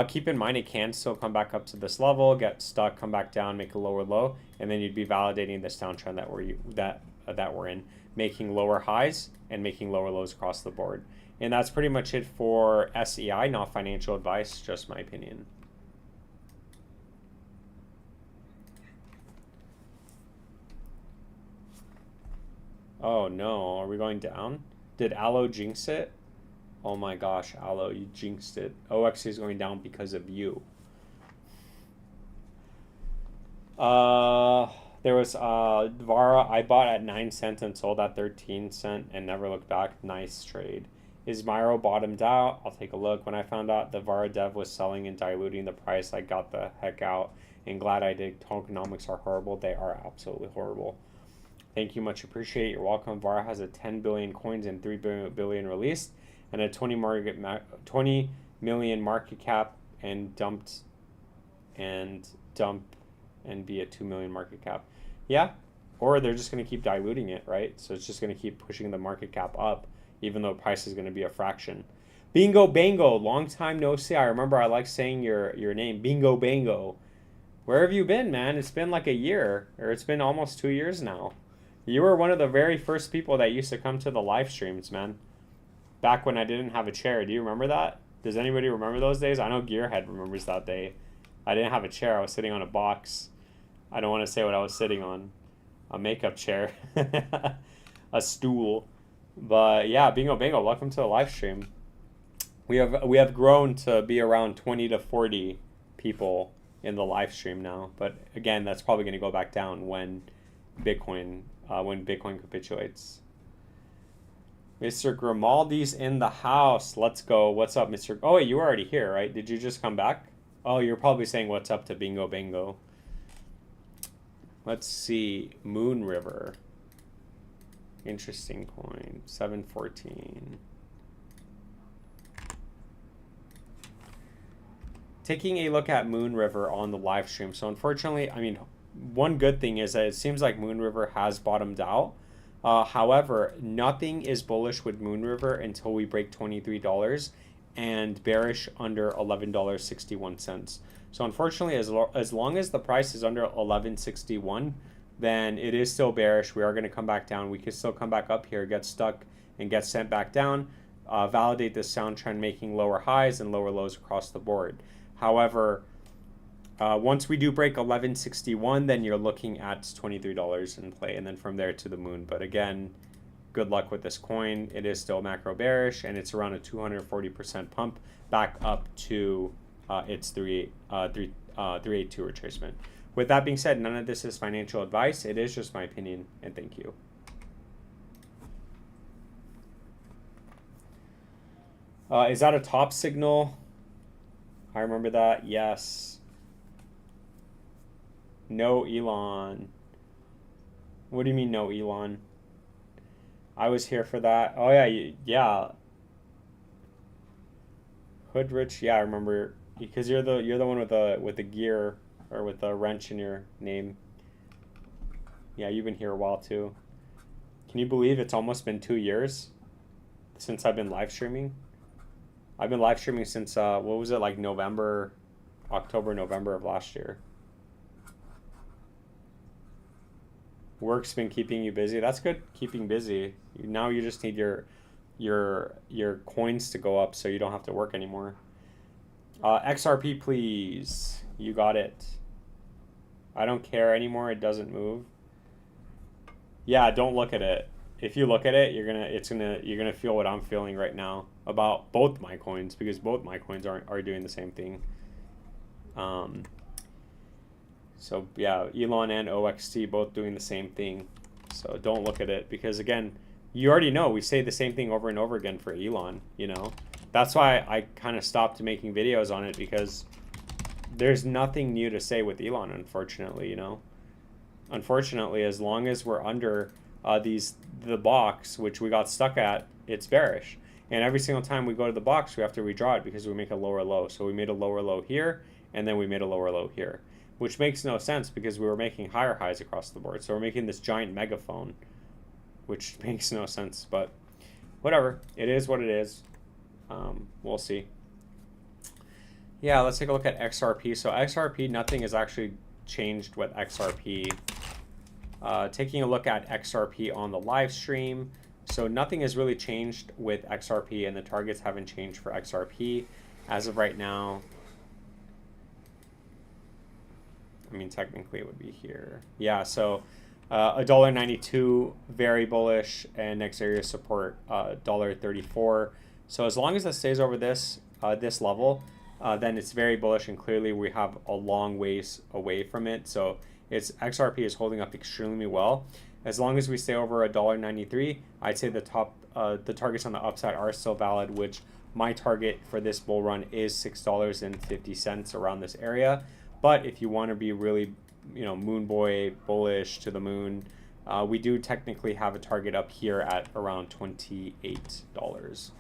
Keep in mind, it can still come back up to this level, get stuck, come back down, make a lower low, and then you'd be validating this downtrend that we're in, making lower highs and making lower lows across the board. And that's pretty much it for SEI, not financial advice, just my opinion. Oh no, are we going down? Did Allo jinx it? Oh my gosh, Allo, you jinxed it. OXC is going down because of you. There was Vara, I bought at 9 cents and sold at 13 cents and never looked back. Nice trade. Is Myro bottomed out? I'll take a look. When I found out the Vara dev was selling and diluting the price, I got the heck out and glad I did. Tokenomics are horrible. They are absolutely horrible. Thank you, much appreciate. You're welcome. Vara has a 10 billion coins and 3 billion released and a 20 million market cap and dump and be at 2 million market cap. Yeah, or they're just going to keep diluting it, right? So it's just going to keep pushing the market cap up, even though price is going to be a fraction. Bingo Bango, long time no see. I remember I like saying your name, Bingo Bango. Where have you been, man? It's been like a year, or it's been almost 2 years now. You were one of the very first people that used to come to the live streams, man. Back when I didn't have a chair. Do you remember that? Does anybody remember those days? I know Gearhead remembers that day. I didn't have a chair. I was sitting on a box. I don't want to say what I was sitting on. A makeup chair. A stool. But yeah, Bingo Bango, welcome to the live stream. We have grown to be around 20 to 40 people in the live stream now. But again, that's probably going to go back down when Bitcoin capitulates. Mr. Grimaldi's in the house. Let's go. What's up, Mr. Oh, wait, you were already here, right? Did you just come back? Oh, you're probably saying what's up to Bingo Bango. Let's see. Moon River. Interesting coin. 714. Taking a look at Moon River on the live stream. So unfortunately, I mean, one good thing is that it seems like Moon River has bottomed out. However, nothing is bullish with Moon River until we break $23 and bearish under $11.61. So unfortunately, as long as the price is under $11.61, then it is still bearish. We are going to come back down. We could still come back up here, get stuck, and get sent back down, validate this sound trend, making lower highs and lower lows across the board. However, once we do break 1161, then you're looking at $23 in play, and then from there to the moon. But again, good luck with this coin. It is still macro bearish, and it's around a 240% pump back up to its 382 retracement. With that being said, none of this is financial advice. It is just my opinion, and thank you. Is that a top signal? I remember that. Yes. No Elon. What do you mean no Elon? I was here for that. Oh yeah, yeah. Hoodrich, yeah, I remember, because you're the one with the gear, or with the wrench in your name. Yeah, you've been here a while too. Can you believe it's almost been 2 years since I've been live streaming? I've been live streaming since what was it, like October, November of last year. Work's been keeping you busy. That's good, keeping busy. Now you just need your coins to go up so you don't have to work anymore. XRP, please. You got it. I don't care anymore. It doesn't move. Yeah, don't look at it. if you look at it, you're gonna feel what I'm feeling right now about both my coins, because both my coins are doing the same thing. So yeah, Elon and OXT both doing the same thing. So don't look at it, because again, you already know we say the same thing over and over again for Elon, you know. That's why I kind of stopped making videos on it, because there's nothing new to say with Elon, unfortunately, you know. Unfortunately, as long as we're under the box, which we got stuck at, it's bearish. And every single time we go to the box, we have to redraw it because we make a lower low. So we made a lower low here, and then we made a lower low here, which makes no sense because we were making higher highs across the board. So we're making this giant megaphone, which makes no sense, but whatever. It is what it is. We'll see. Yeah, let's take a look at XRP. So XRP, nothing has actually changed with XRP. Taking a look at XRP on the live stream. So nothing has really changed with XRP, and the targets haven't changed for XRP as of right now. I mean, technically it would be here. Yeah, so $1.92, very bullish, and next area of support, $1.34. So as long as it stays over this this level, then it's very bullish, and clearly we have a long ways away from it. So XRP is holding up extremely well. As long as we stay over $1.93, I'd say the targets on the upside are still valid, which my target for this bull run is $6.50 around this area. But if you want to be really, you know, moon boy bullish to the moon, we do technically have a target up here at around $28.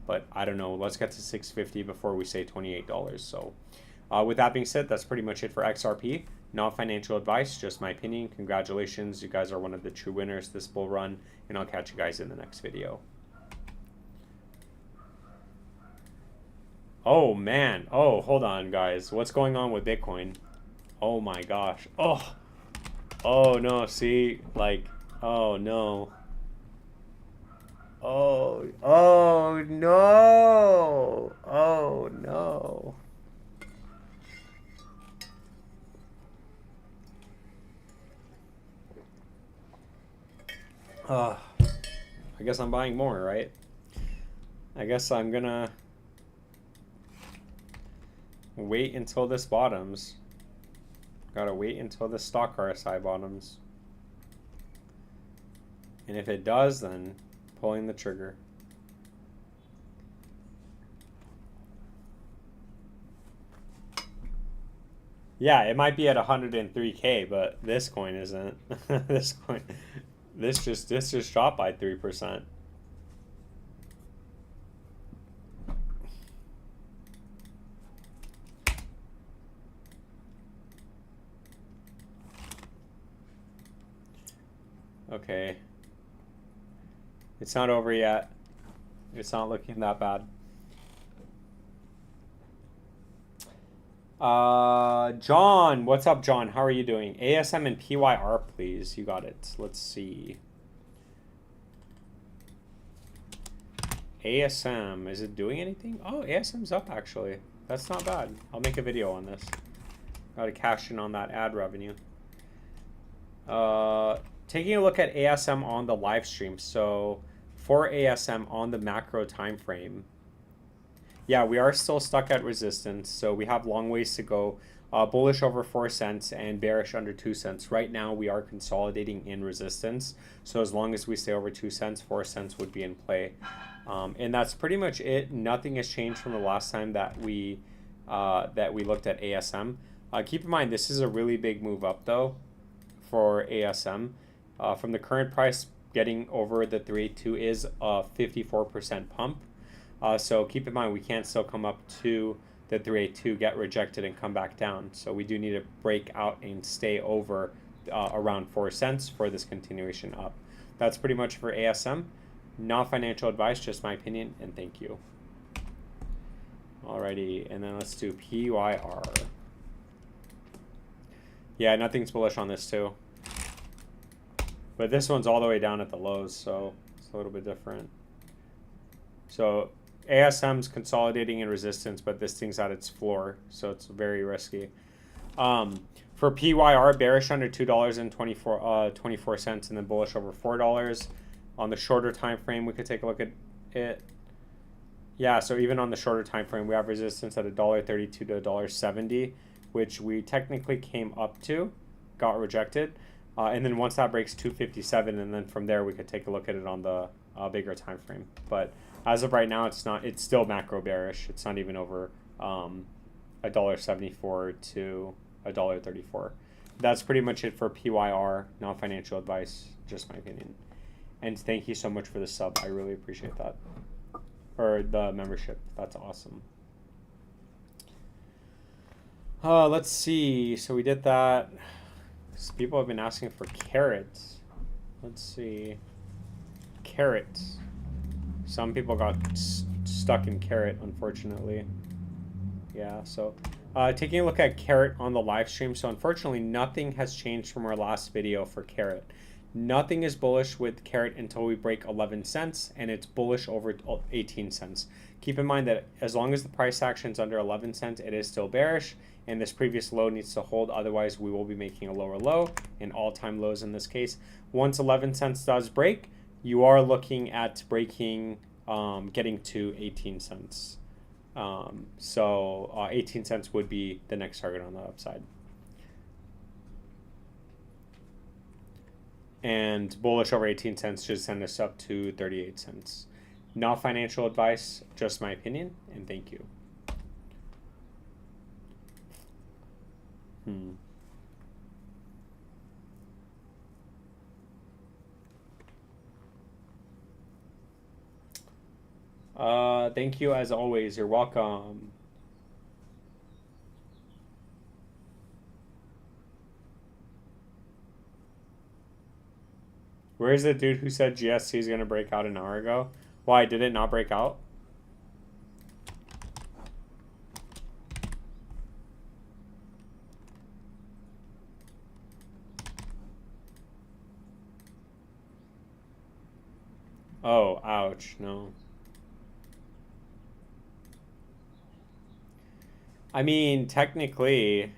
But I don't know. Let's get to 650 before we say $28. So with that being said, that's pretty much it for XRP. Not financial advice, just my opinion. Congratulations. You guys are one of the true winners this bull run, and I'll catch you guys in the next video. Oh, man. Oh, hold on, guys. What's going on with Bitcoin? Oh, my gosh. Oh. Oh, no. See? Like, oh, no. Oh. Oh, no. Oh, no. I guess I'm buying more, right? I guess I'm gonna wait until this bottoms. Gotta wait until the stock RSI bottoms. And if it does, then pulling the trigger. Yeah, it might be at 103K, but this coin isn't. This coin, this just dropped by 3%. Okay. It's not over yet. It's not looking that bad. John, what's up, John? How are you doing? ASM and PYR, please. You got it. Let's see. ASM, is it doing anything? Oh, ASM's up, actually. That's not bad. I'll make a video on this. Gotta cash in on that ad revenue. Taking a look at ASM on the live stream. So for ASM on the macro time frame, yeah, we are still stuck at resistance, so we have long ways to go. Bullish over 4 cents and bearish under 2 cents. Right now, we are consolidating in resistance, so as long as we stay over 2 cents, 4 cents would be in play. And that's pretty much it. Nothing has changed from the last time that we looked at ASM. Keep in mind, this is a really big move up, though, for ASM. From the current price, getting over the 382 is a 54% pump. So keep in mind, we can't still come up to the 382, get rejected, and come back down. So we do need to break out and stay over around 4 cents for this continuation up. That's pretty much for ASM. Not financial advice, just my opinion, and thank you. Alrighty, and then let's do PYR. Yeah, nothing's bullish on this too. But this one's all the way down at the lows, so it's a little bit different. So ASM's consolidating in resistance, but this thing's at its floor, so it's very risky. For PYR, bearish under $2.24, and then bullish over $4. On the shorter time frame, we could take a look at it. Yeah, so even on the shorter time frame, we have resistance at $1.32 to $1.70, which we technically came up to, got rejected. And then once that breaks 257, and then from there we could take a look at it on the bigger time frame. But as of right now, it's not. It's still macro bearish. It's not even over $1.74 to $1.34. That's pretty much it for PYR, non-financial advice, just my opinion. And thank you so much for the sub. I really appreciate that. Or the membership. That's awesome. Let's see. So we did that. People have been asking for carrots. Let's see. Carrots. Some people got stuck in carrot, unfortunately. Yeah, so taking a look at carrot on the live stream. So unfortunately, nothing has changed from our last video for carrot. Nothing is bullish with carrot until we break 11 cents, and it's bullish over 18 cents. Keep in mind that as long as the price action is under 11 cents, it is still bearish, and this previous low needs to hold. Otherwise, we will be making a lower low, and all-time lows in this case. Once 11 cents does break, you are looking at breaking, getting to 18 cents. So 18 cents would be the next target on the upside. And bullish over 18 cents should send us up to 38 cents. Not financial advice, just my opinion, and thank you. Thank you as always. You're welcome. Where's the dude who said GSC is going to break out an hour ago? Why, did it not break out? Oh, ouch, no. I mean, technically,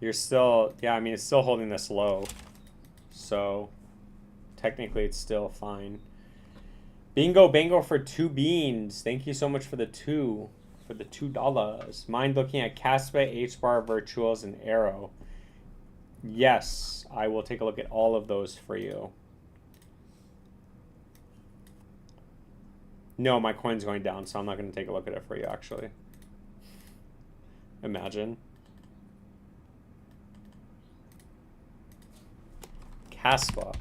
you're still, yeah, I mean, it's still holding this low. So, technically, it's still fine. Bingo bango for 2 beans. Thank you so much for the $2. Mind looking at Caspa, HBAR, Virtuals, and Arrow. Yes, I will take a look at all of those for you. No, my coin's going down, so I'm not going to take a look at it for you, actually. Imagine. Caspa.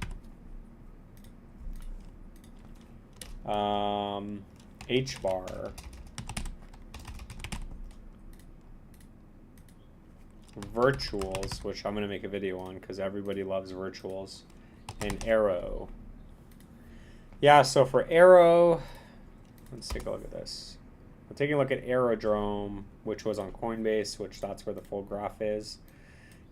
HBAR. Virtuals, which I'm going to make a video on because everybody loves virtuals. And Arrow. Yeah, so for Arrow, let's take a look at this. We're taking a look at Aerodrome, which was on Coinbase, which that's where the full graph is.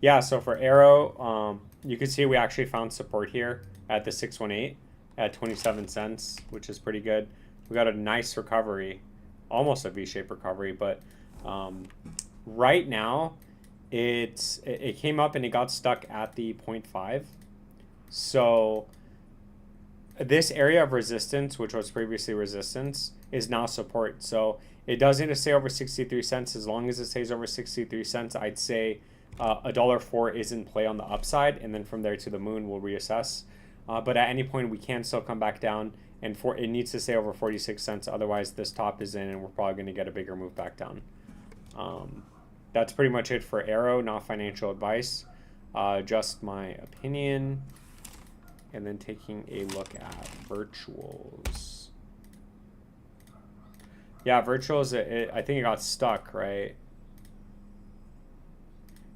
Yeah, so for Arrow, you can see we actually found support here at the 618 at 27 cents, which is pretty good. We got a nice recovery, almost a V-shaped recovery, but right now it came up and it got stuck at the 0.5. So this area of resistance, which was previously resistance, is now support. So it does need to stay over 63 cents. As long as it stays over 63 cents, I'd say $1.04 is in play on the upside, and then from there to the moon, we'll reassess. But at any point, we can still come back down, and it needs to stay over 46 cents. Otherwise, this top is in, and we're probably going to get a bigger move back down. That's pretty much it for Arrow, not financial advice, just my opinion. And then taking a look at virtuals. Yeah, virtuals, I think it got stuck, right?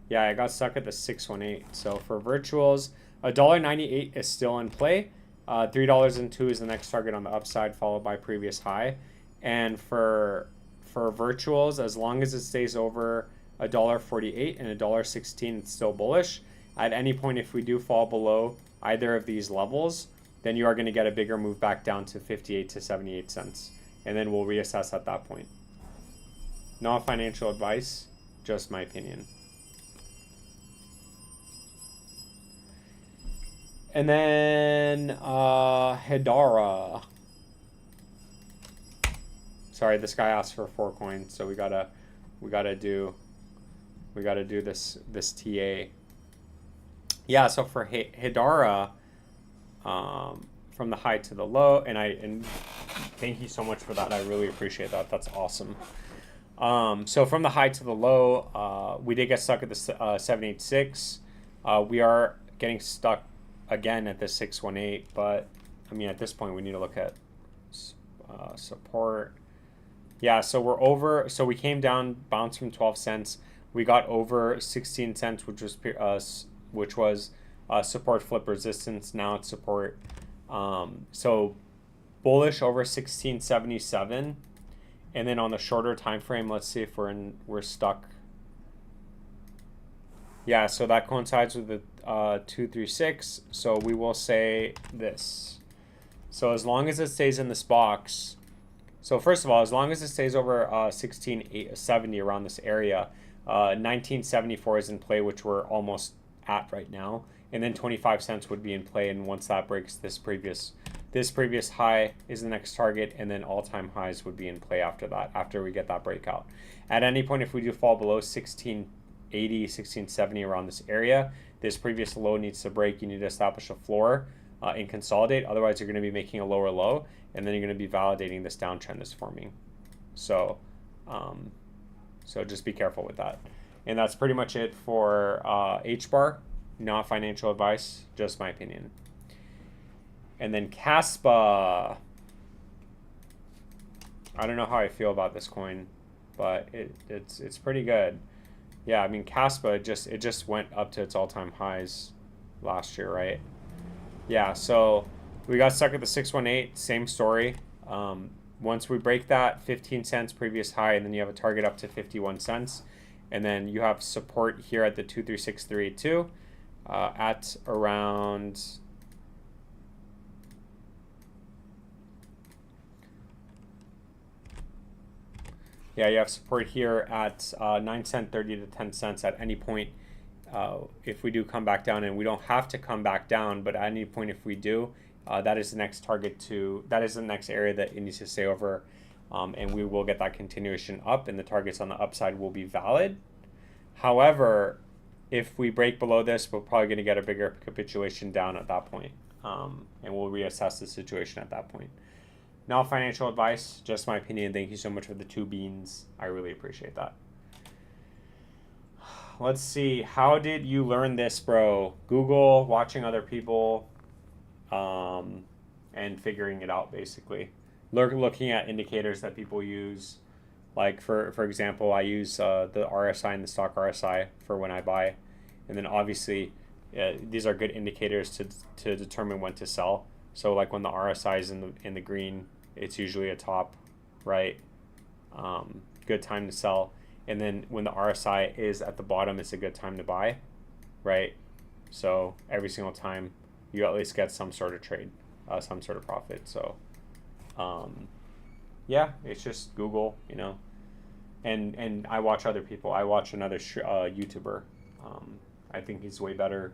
Yeah, it got stuck at the 618. So for virtuals, $1.98 is still in play. $3.02 is the next target on the upside, followed by previous high. And for virtuals, as long as it stays over $1.48 and $1.16, it's still bullish. At any point, if we do fall below either of these levels, then you are going to get a bigger move back down to 58 to 78 cents. And then we'll reassess at that point. Not financial advice, just my opinion. And then Hedara. Sorry, this guy asked for 4 coins, so we gotta do this TA. Yeah, so for Hedara, from the high to the low, and thank you so much for that. I really appreciate that. That's awesome. So from the high to the low, we did get stuck at the 786. We are getting stuck again at the 618, but I mean, at this point, we need to look at support. Yeah, so we're over. So we came down, bounced from 12 cents. We got over 16 cents, which was support, flip, resistance. Now it's support. So bullish over 1677, and then on the shorter time frame, let's see if we're stuck. Yeah, so that coincides with the 236. So we will say this. So as long as it stays in this box. So first of all, as long as it stays over 1670 around this area, 1974 is in play, which we're almost at right now, and then 25 cents would be in play. And once that breaks this previous high is the next target, and then all-time highs would be in play after that, after we get that breakout. At any point, if we do fall below 1680, 1670 around this area, this previous low needs to break. You need to establish a floor and consolidate. Otherwise, you're going to be making a lower low, and then you're going to be validating this downtrend that's forming. So, so just be careful with that. And that's pretty much it for H-bar. Not financial advice, just my opinion. And then Kaspa. I don't know how I feel about this coin, but it's pretty good. Yeah, I mean, Kaspa it just went up to its all-time highs last year, right? Yeah, so we got stuck at the 618, same story. Once we break that 15 cents previous high, and then you have a target up to 51 cents, and then you have support here at the 236382 at around yeah, you have support here at 9 cent 30 to 10 cents at any point. If we do come back down, and we don't have to come back down, but at any point if we do, that is the next that is the next area that it needs to stay over, and we will get that continuation up, and the targets on the upside will be valid. However, if we break below this, we're probably going to get a bigger capitulation down at that point, and we'll reassess the situation at that point. Not financial advice, just my opinion. Thank you so much for the 2 beans. I really appreciate that. Let's see. How did you learn this, bro? Google, watching other people, and figuring it out, basically. Looking at indicators that people use. Like, for example, I use the RSI and the stock RSI for when I buy. And then, obviously, these are good indicators to determine when to sell. So, like, when the RSI is in the green, it's usually a top, right? Good time to sell. And then when the RSI is at the bottom, it's a good time to buy, right? So every single time you at least get some sort of trade, some sort of profit. So yeah, it's just Google, you know. And I watch other people. I watch another YouTuber. I think he's way better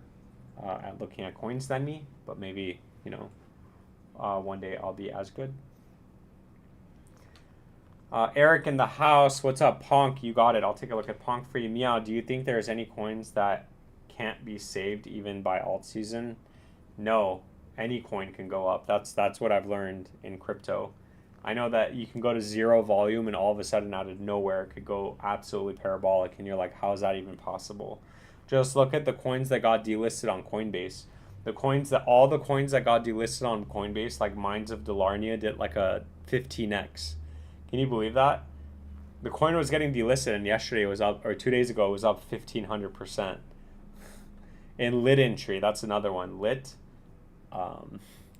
at looking at coins than me, but maybe, you know, one day I'll be as good. Eric in the house, what's up, Ponk? You got it. I'll take a look at Ponk for you. Meow, do you think there's any coins that can't be saved even by alt season? No, any coin can go up. That's what I've learned in crypto. I know that you can go to 0 volume and all of a sudden out of nowhere it could go absolutely parabolic, and you're like, how is that even possible? Just look at the coins that got delisted on Coinbase. All the coins that got delisted on Coinbase, like Mines of Delarnia, did like a 15x. Can you believe that? The coin was getting delisted, and yesterday it was up, or 2 days ago it was up 1,500%. And Lit Entry, that's another one. Lit,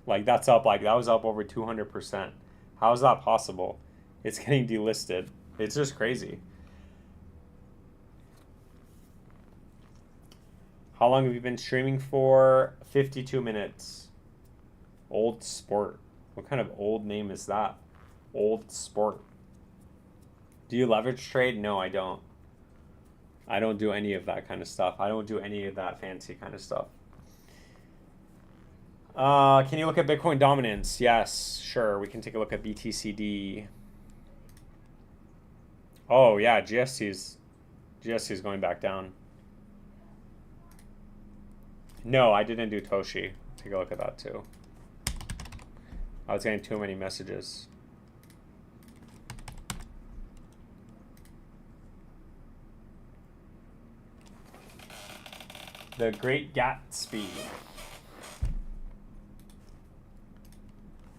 like that was up over 200%. How is that possible? It's getting delisted. It's just crazy. How long have you been streaming for? 52 minutes. Old Sport. What kind of old name is that? Old Sport. Do you leverage trade? No, I don't. I don't do any of that kind of stuff. I don't do any of that fancy kind of stuff. Can you look at Bitcoin dominance? Yes, sure. We can take a look at BTCD. Oh yeah, GST's going back down. No, I didn't do Toshi. Take a look at that too. I was getting too many messages. The Great Gatsby.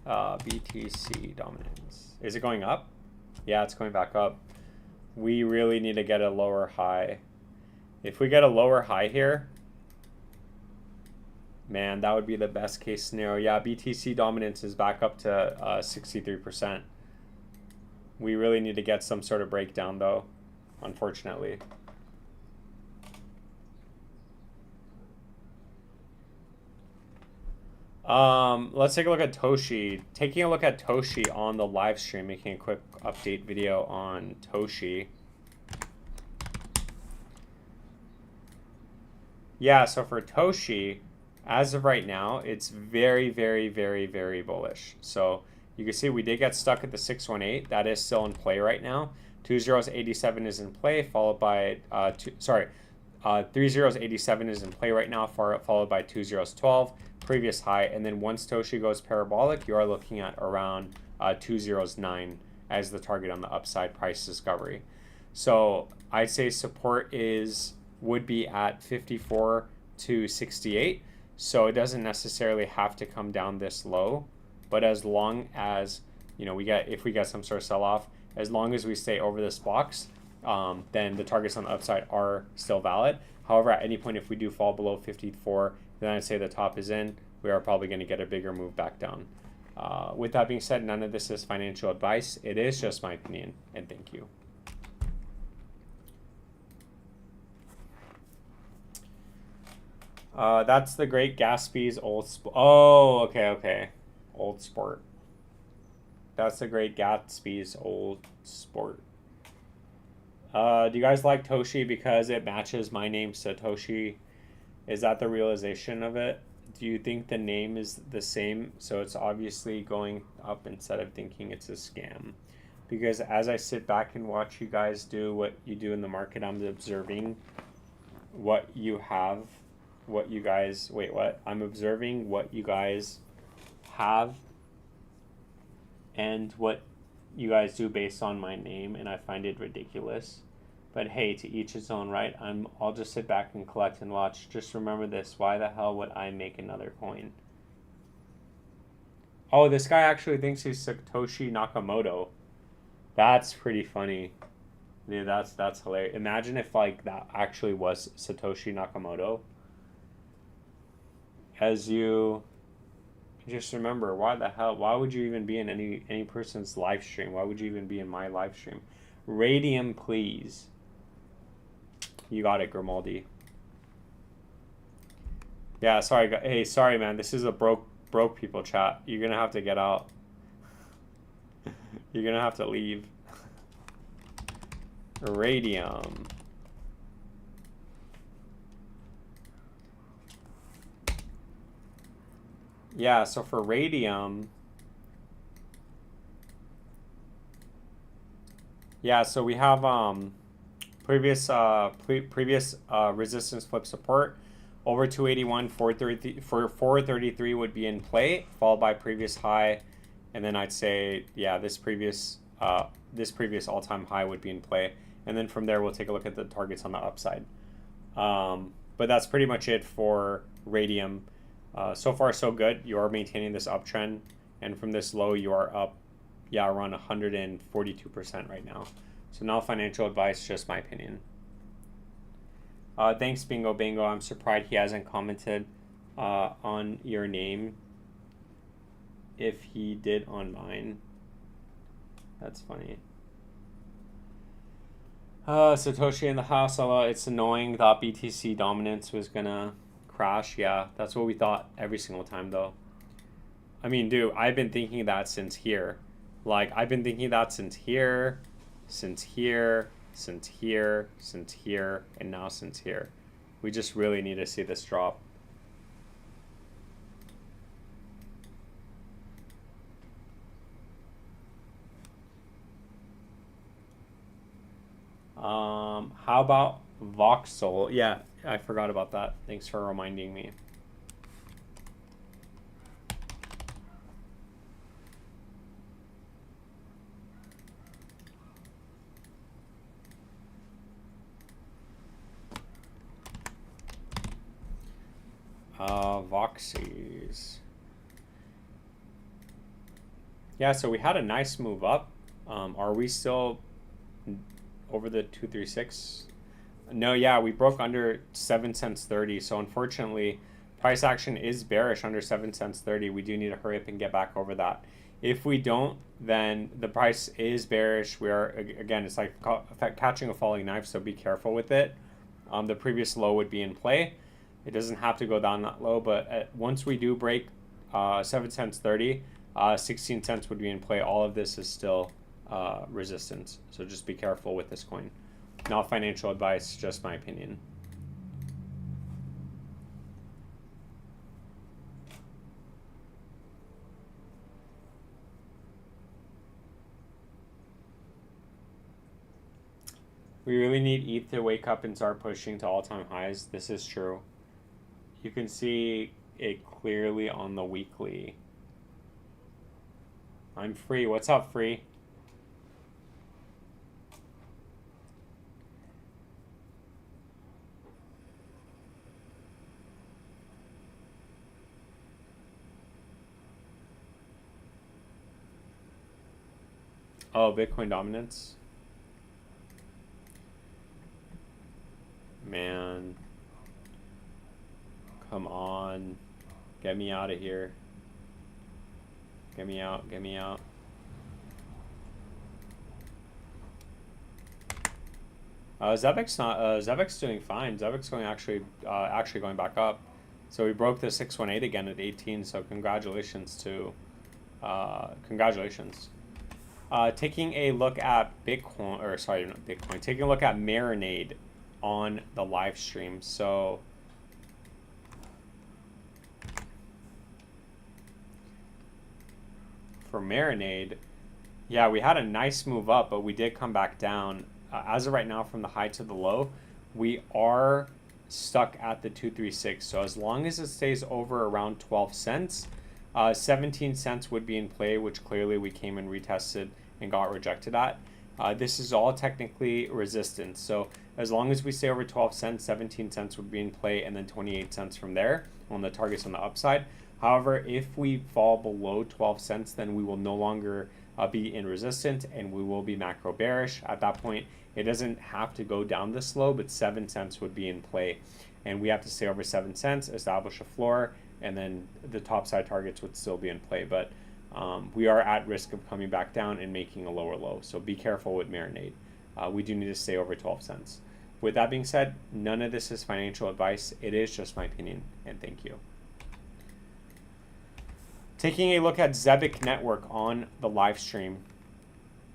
BTC dominance. Is it going up? Yeah, it's going back up. We really need to get a lower high. If we get a lower high here, man, that would be the best case scenario. Yeah, BTC dominance is back up to 63%. We really need to get some sort of breakdown though, unfortunately. Let's take a look at Toshi. Taking a look at Toshi on the live stream, making a quick update video on Toshi. Yeah, so for Toshi, as of right now, it's very, very, very, very bullish. So you can see we did get stuck at the 618. That is still in play right now. 2087 is in play, followed by 3087 is in play right now, followed by 2012, previous high, and then once Toshi goes parabolic, you are looking at around 209 as the target on the upside price discovery. So I'd say support would be at 54 to 68. So it doesn't necessarily have to come down this low, but as long as if we get some sort of sell-off, as long as we stay over this box, then the targets on the upside are still valid. However, at any point, if we do fall below 54, then I'd say the top is in. We are probably going to get a bigger move back down. With that being said, none of this is financial advice. It is just my opinion, and thank you. That's the Great Gatsby's old sport. Oh, okay. Old sport. That's the Great Gatsby's old sport. Do you guys like Toshi because it matches my name, Satoshi? Is that the realization of it? Do you think the name is the same, so it's obviously going up instead of thinking it's a scam? Because as I sit back and watch you guys do what you do in the market, I'm observing what you have, what you guys, wait, what? I'm observing what you guys have and what you guys do based on my name, and I find it ridiculous. But hey, to each his own, right? I'll just sit back and collect and watch. Just remember this: why the hell would I make another coin? Oh, this guy actually thinks he's Satoshi Nakamoto. That's pretty funny. Dude, that's hilarious. Imagine if like that actually was Satoshi Nakamoto. As you just remember, why the hell? Why would you even be in any person's live stream? Why would you even be in my live stream? Radium, please. You got it, Grimaldi. Yeah, sorry. Hey, sorry, man. This is a broke people chat. You're gonna have to get out. You're gonna have to leave. Radium. Yeah, so for radium, yeah, so we have previous resistance flip support over 281, 433 would be in play, followed by previous high, and then I'd say this previous all-time high would be in play, and then from there we'll take a look at the targets on the upside. But that's pretty much it for radium. So far so good. You are maintaining this uptrend, and from this low you are up around 142% right now. So no financial advice, just my opinion. Thanks, Bingo Bingo. I'm surprised he hasn't commented on your name if he did on mine. That's funny. Satoshi in the house, although it's annoying. Thought BTC dominance was gonna crash. Yeah, that's what we thought every single time though. I mean, dude, I've been thinking that since here. Like, I've been thinking that since here, since here, since here, since here, and now since here. We just really need to see this drop. How about Voxel? Yeah, I forgot about that. Thanks for reminding me. Voxies. Yeah, so we had a nice move up. Are we still over the 236? No, yeah, we broke under 7 cents 30. So unfortunately, price action is bearish under 7 cents 30. We do need to hurry up and get back over that. If we don't, then the price is bearish. We are, again, it's like catching a falling knife, so be careful with it. The previous low would be in play. It doesn't have to go down that low, but once we do break 7 cents 30, 16 cents would be in play. All of this is still resistance, so just be careful with this coin. Not financial advice, just my opinion. We really need ETH to wake up and start pushing to all-time highs. This is true. You can see it clearly on the weekly. I'm free. What's up, free? Oh, Bitcoin dominance. Man. Come on. Get me out of here. Get me out. Get me out. Zebek's doing fine. Zebek's going actually going back up. So we broke the 618 again at 18. So congratulations to congratulations. Taking a look at Bitcoin, or sorry, not Bitcoin. Taking a look at Marinade on the live stream. So for Marinade, yeah, we had a nice move up, but we did come back down. As of right now, from the high to the low, we are stuck at the 236. So as long as it stays over around 12 cents, 17 cents would be in play, which clearly we came and retested and got rejected at. This is all technically resistance. So as long as we stay over 12 cents, 17 cents would be in play, and then 28 cents from there on the targets on the upside. However, if we fall below 12 cents, then we will no longer be in resistance, and we will be macro bearish. At that point, it doesn't have to go down this low, but 7 cents would be in play. And we have to stay over 7 cents, establish a floor, and then the top side targets would still be in play. But we are at risk of coming back down and making a lower low. So be careful with Marinade. We do need to stay over 12 cents. With that being said, none of this is financial advice. It is just my opinion, and thank you. Taking a look at Zebek Network on the live stream.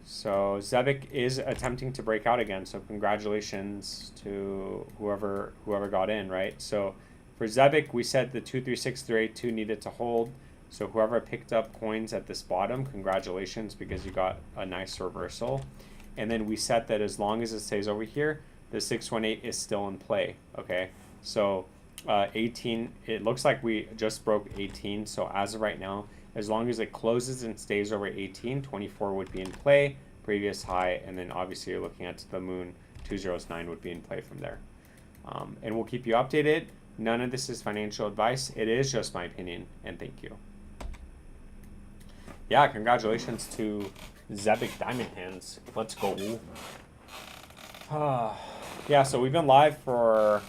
So Zebek is attempting to break out again. So congratulations to whoever got in, right? So for Zebek, we said the 236-382 needed to hold. So whoever picked up coins at this bottom, congratulations, because you got a nice reversal. And then we said that as long as it stays over here, the 618 is still in play. Okay, so 18, it looks like we just broke 18. So as of right now, as long as it closes and stays over 18, 24 would be in play, previous high, and then obviously you're looking at the moon, 209 would be in play from there. And we'll keep you updated. None of this is financial advice. It is just my opinion, and thank you. Yeah, congratulations to Zebek Diamond Hands. Let's go. Yeah, so we've been live for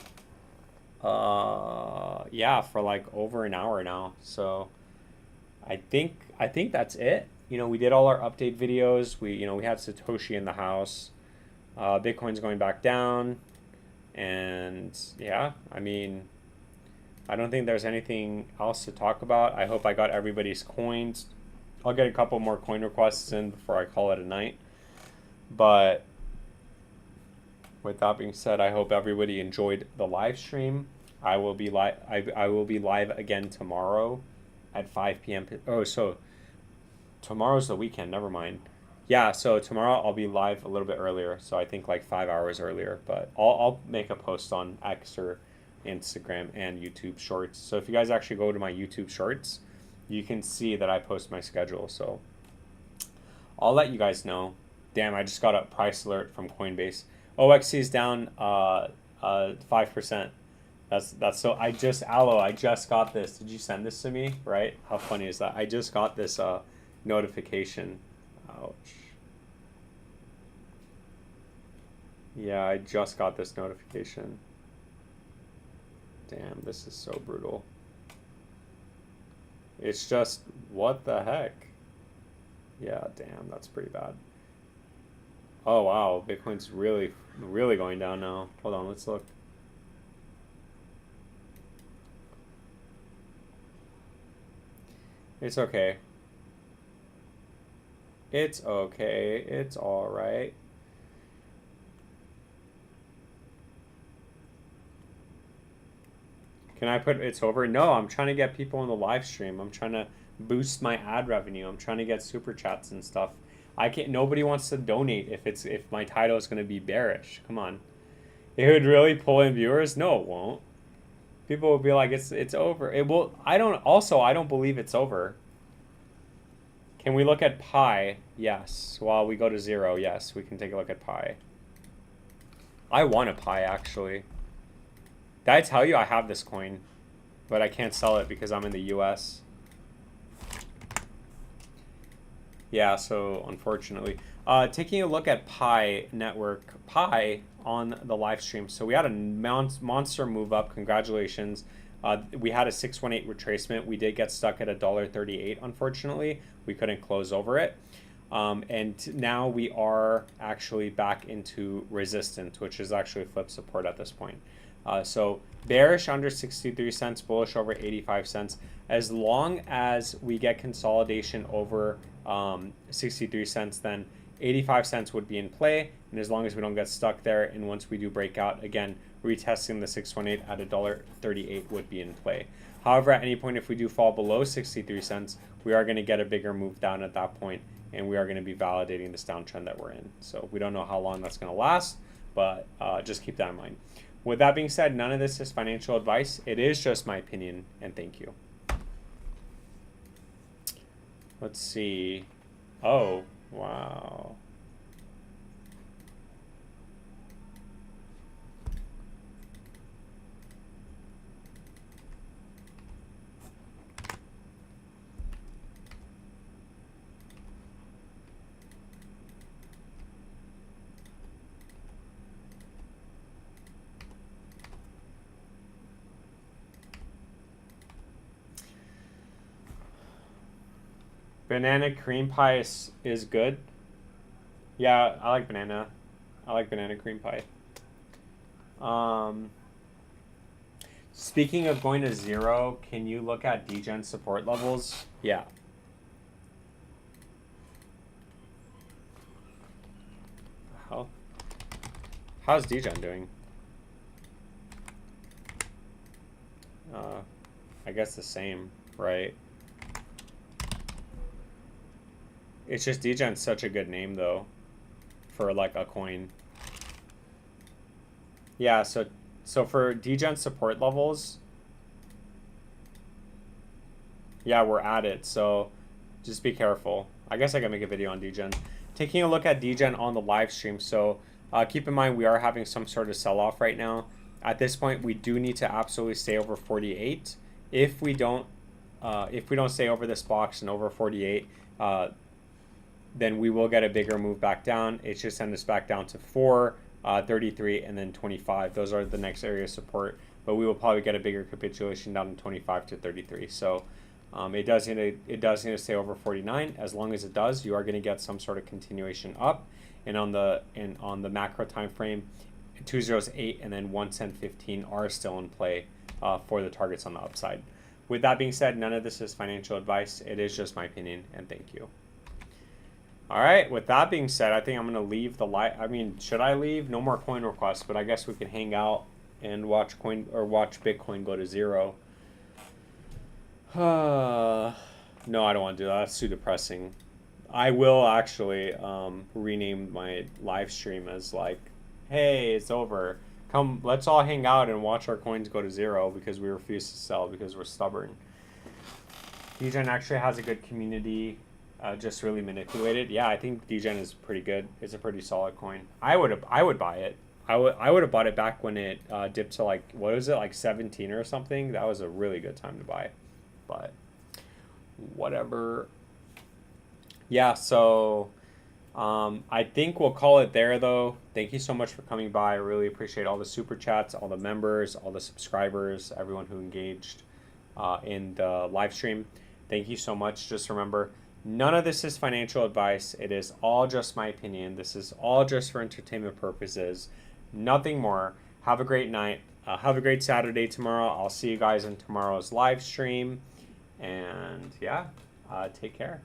for like over an hour now. So I think that's it. You know, we did all our update videos. We had Satoshi in the house. Bitcoin's going back down, and yeah, I mean, I don't think there's anything else to talk about. I hope I got everybody's coins. I'll get a couple more coin requests in before I call it a night. But with that being said, I hope everybody enjoyed the live stream. I will be live. I will be live again tomorrow at 5 p.m. Oh, so tomorrow's the weekend. Never mind. Yeah, so tomorrow I'll be live a little bit earlier, so I think like 5 hours earlier, but I'll make a post on X or Instagram and YouTube Shorts. So if you guys actually go to my YouTube Shorts, you can see that I post my schedule. So I'll let you guys know. Damn, I just got a price alert from Coinbase. OXC is down 5%. That's so I just got this. Did you send this to me? Right? How funny is that? I just got this notification. Ouch. Yeah, I just got this notification. Damn, this is so brutal. It's just, what the heck? Yeah, damn, that's pretty bad. Oh, wow, Bitcoin's really, really going down now. Hold on, let's look. It's okay. It's okay. It's all right. Can I put it's over? No, I'm trying to get people on the live stream. I'm trying to boost my ad revenue. I'm trying to get super chats and stuff. I can't. Nobody wants to donate if my title is going to be bearish. Come on. It would really pull in viewers? No, it won't. People will be like, it's over. It will. I don't believe it's over. Can we look at pi? Yes. While we go to 0, yes, we can take a look at pi. I want a pi, actually. Did I tell you I have this coin, but I can't sell it because I'm in the US? Yeah, so unfortunately. Taking a look at Pi Network, Pi on the live stream. So we had a monster move up. Congratulations. We had a 618 retracement. We did get stuck at $1.38, unfortunately. We couldn't close over it. And now we are actually back into resistance, which is actually flip support at this point. So bearish under 63 cents, bullish over 85 cents. As long as we get consolidation over 63 cents, then 85 cents would be in play. And as long as we don't get stuck there, and once we do break out, again, retesting the 618 at $1.38 would be in play. However, at any point, if we do fall below 63 cents, we are going to get a bigger move down at that point, and we are going to be validating this downtrend that we're in. So we don't know how long that's going to last, but just keep that in mind. With that being said, none of this is financial advice. It is just my opinion, and thank you. Let's see. Oh, wow. Banana cream pie is good. Yeah, I like banana. I like banana cream pie. Speaking of going to 0, can you look at degen support levels? Yeah. How's degen doing? I guess the same, right? It's just degen's such a good name though, for like a coin. Yeah, so for degen support levels, yeah, we're at it. So just be careful. I guess I can make a video on degen. Taking a look at degen on the live stream. So keep in mind we are having some sort of sell-off right now. At this point, we do need to absolutely stay over 48. If we don't stay over this box and over 48, then we will get a bigger move back down. It should send us back down to 4, 33, and then 25. Those are the next area of support, but we will probably get a bigger capitulation down to 25 to 33. So it does need to stay over 49. As long as it does, you are going to get some sort of continuation up. And on the macro time frame, 208 and then 110.15 are still in play for the targets on the upside. With that being said, none of this is financial advice. It is just my opinion, and thank you. All right, with that being said, I think I'm going to leave the live. I mean, should I leave? No more coin requests, but I guess we can hang out and watch Bitcoin go to 0. No, I don't want to do that. That's too depressing. I will actually rename my live stream as like, hey, it's over. Come, let's all hang out and watch our coins go to zero because we refuse to sell because we're stubborn. DGen actually has a good community, just really manipulated. Yeah, I think DGen is pretty good. It's a pretty solid coin. I would buy it. I would have bought it back when it dipped to like, what was it, like 17 or something. That was a really good time to buy. But whatever. Yeah, so I think we'll call it there though. Thank you so much for coming by. I really appreciate all the super chats, all the members, all the subscribers, everyone who engaged in the live stream. Thank you so much. Just remember, none of this is financial advice. It is all just my opinion. This is all just for entertainment purposes. Nothing more. Have a great night. Have a great Saturday tomorrow. I'll see you guys in tomorrow's live stream. And yeah, take care.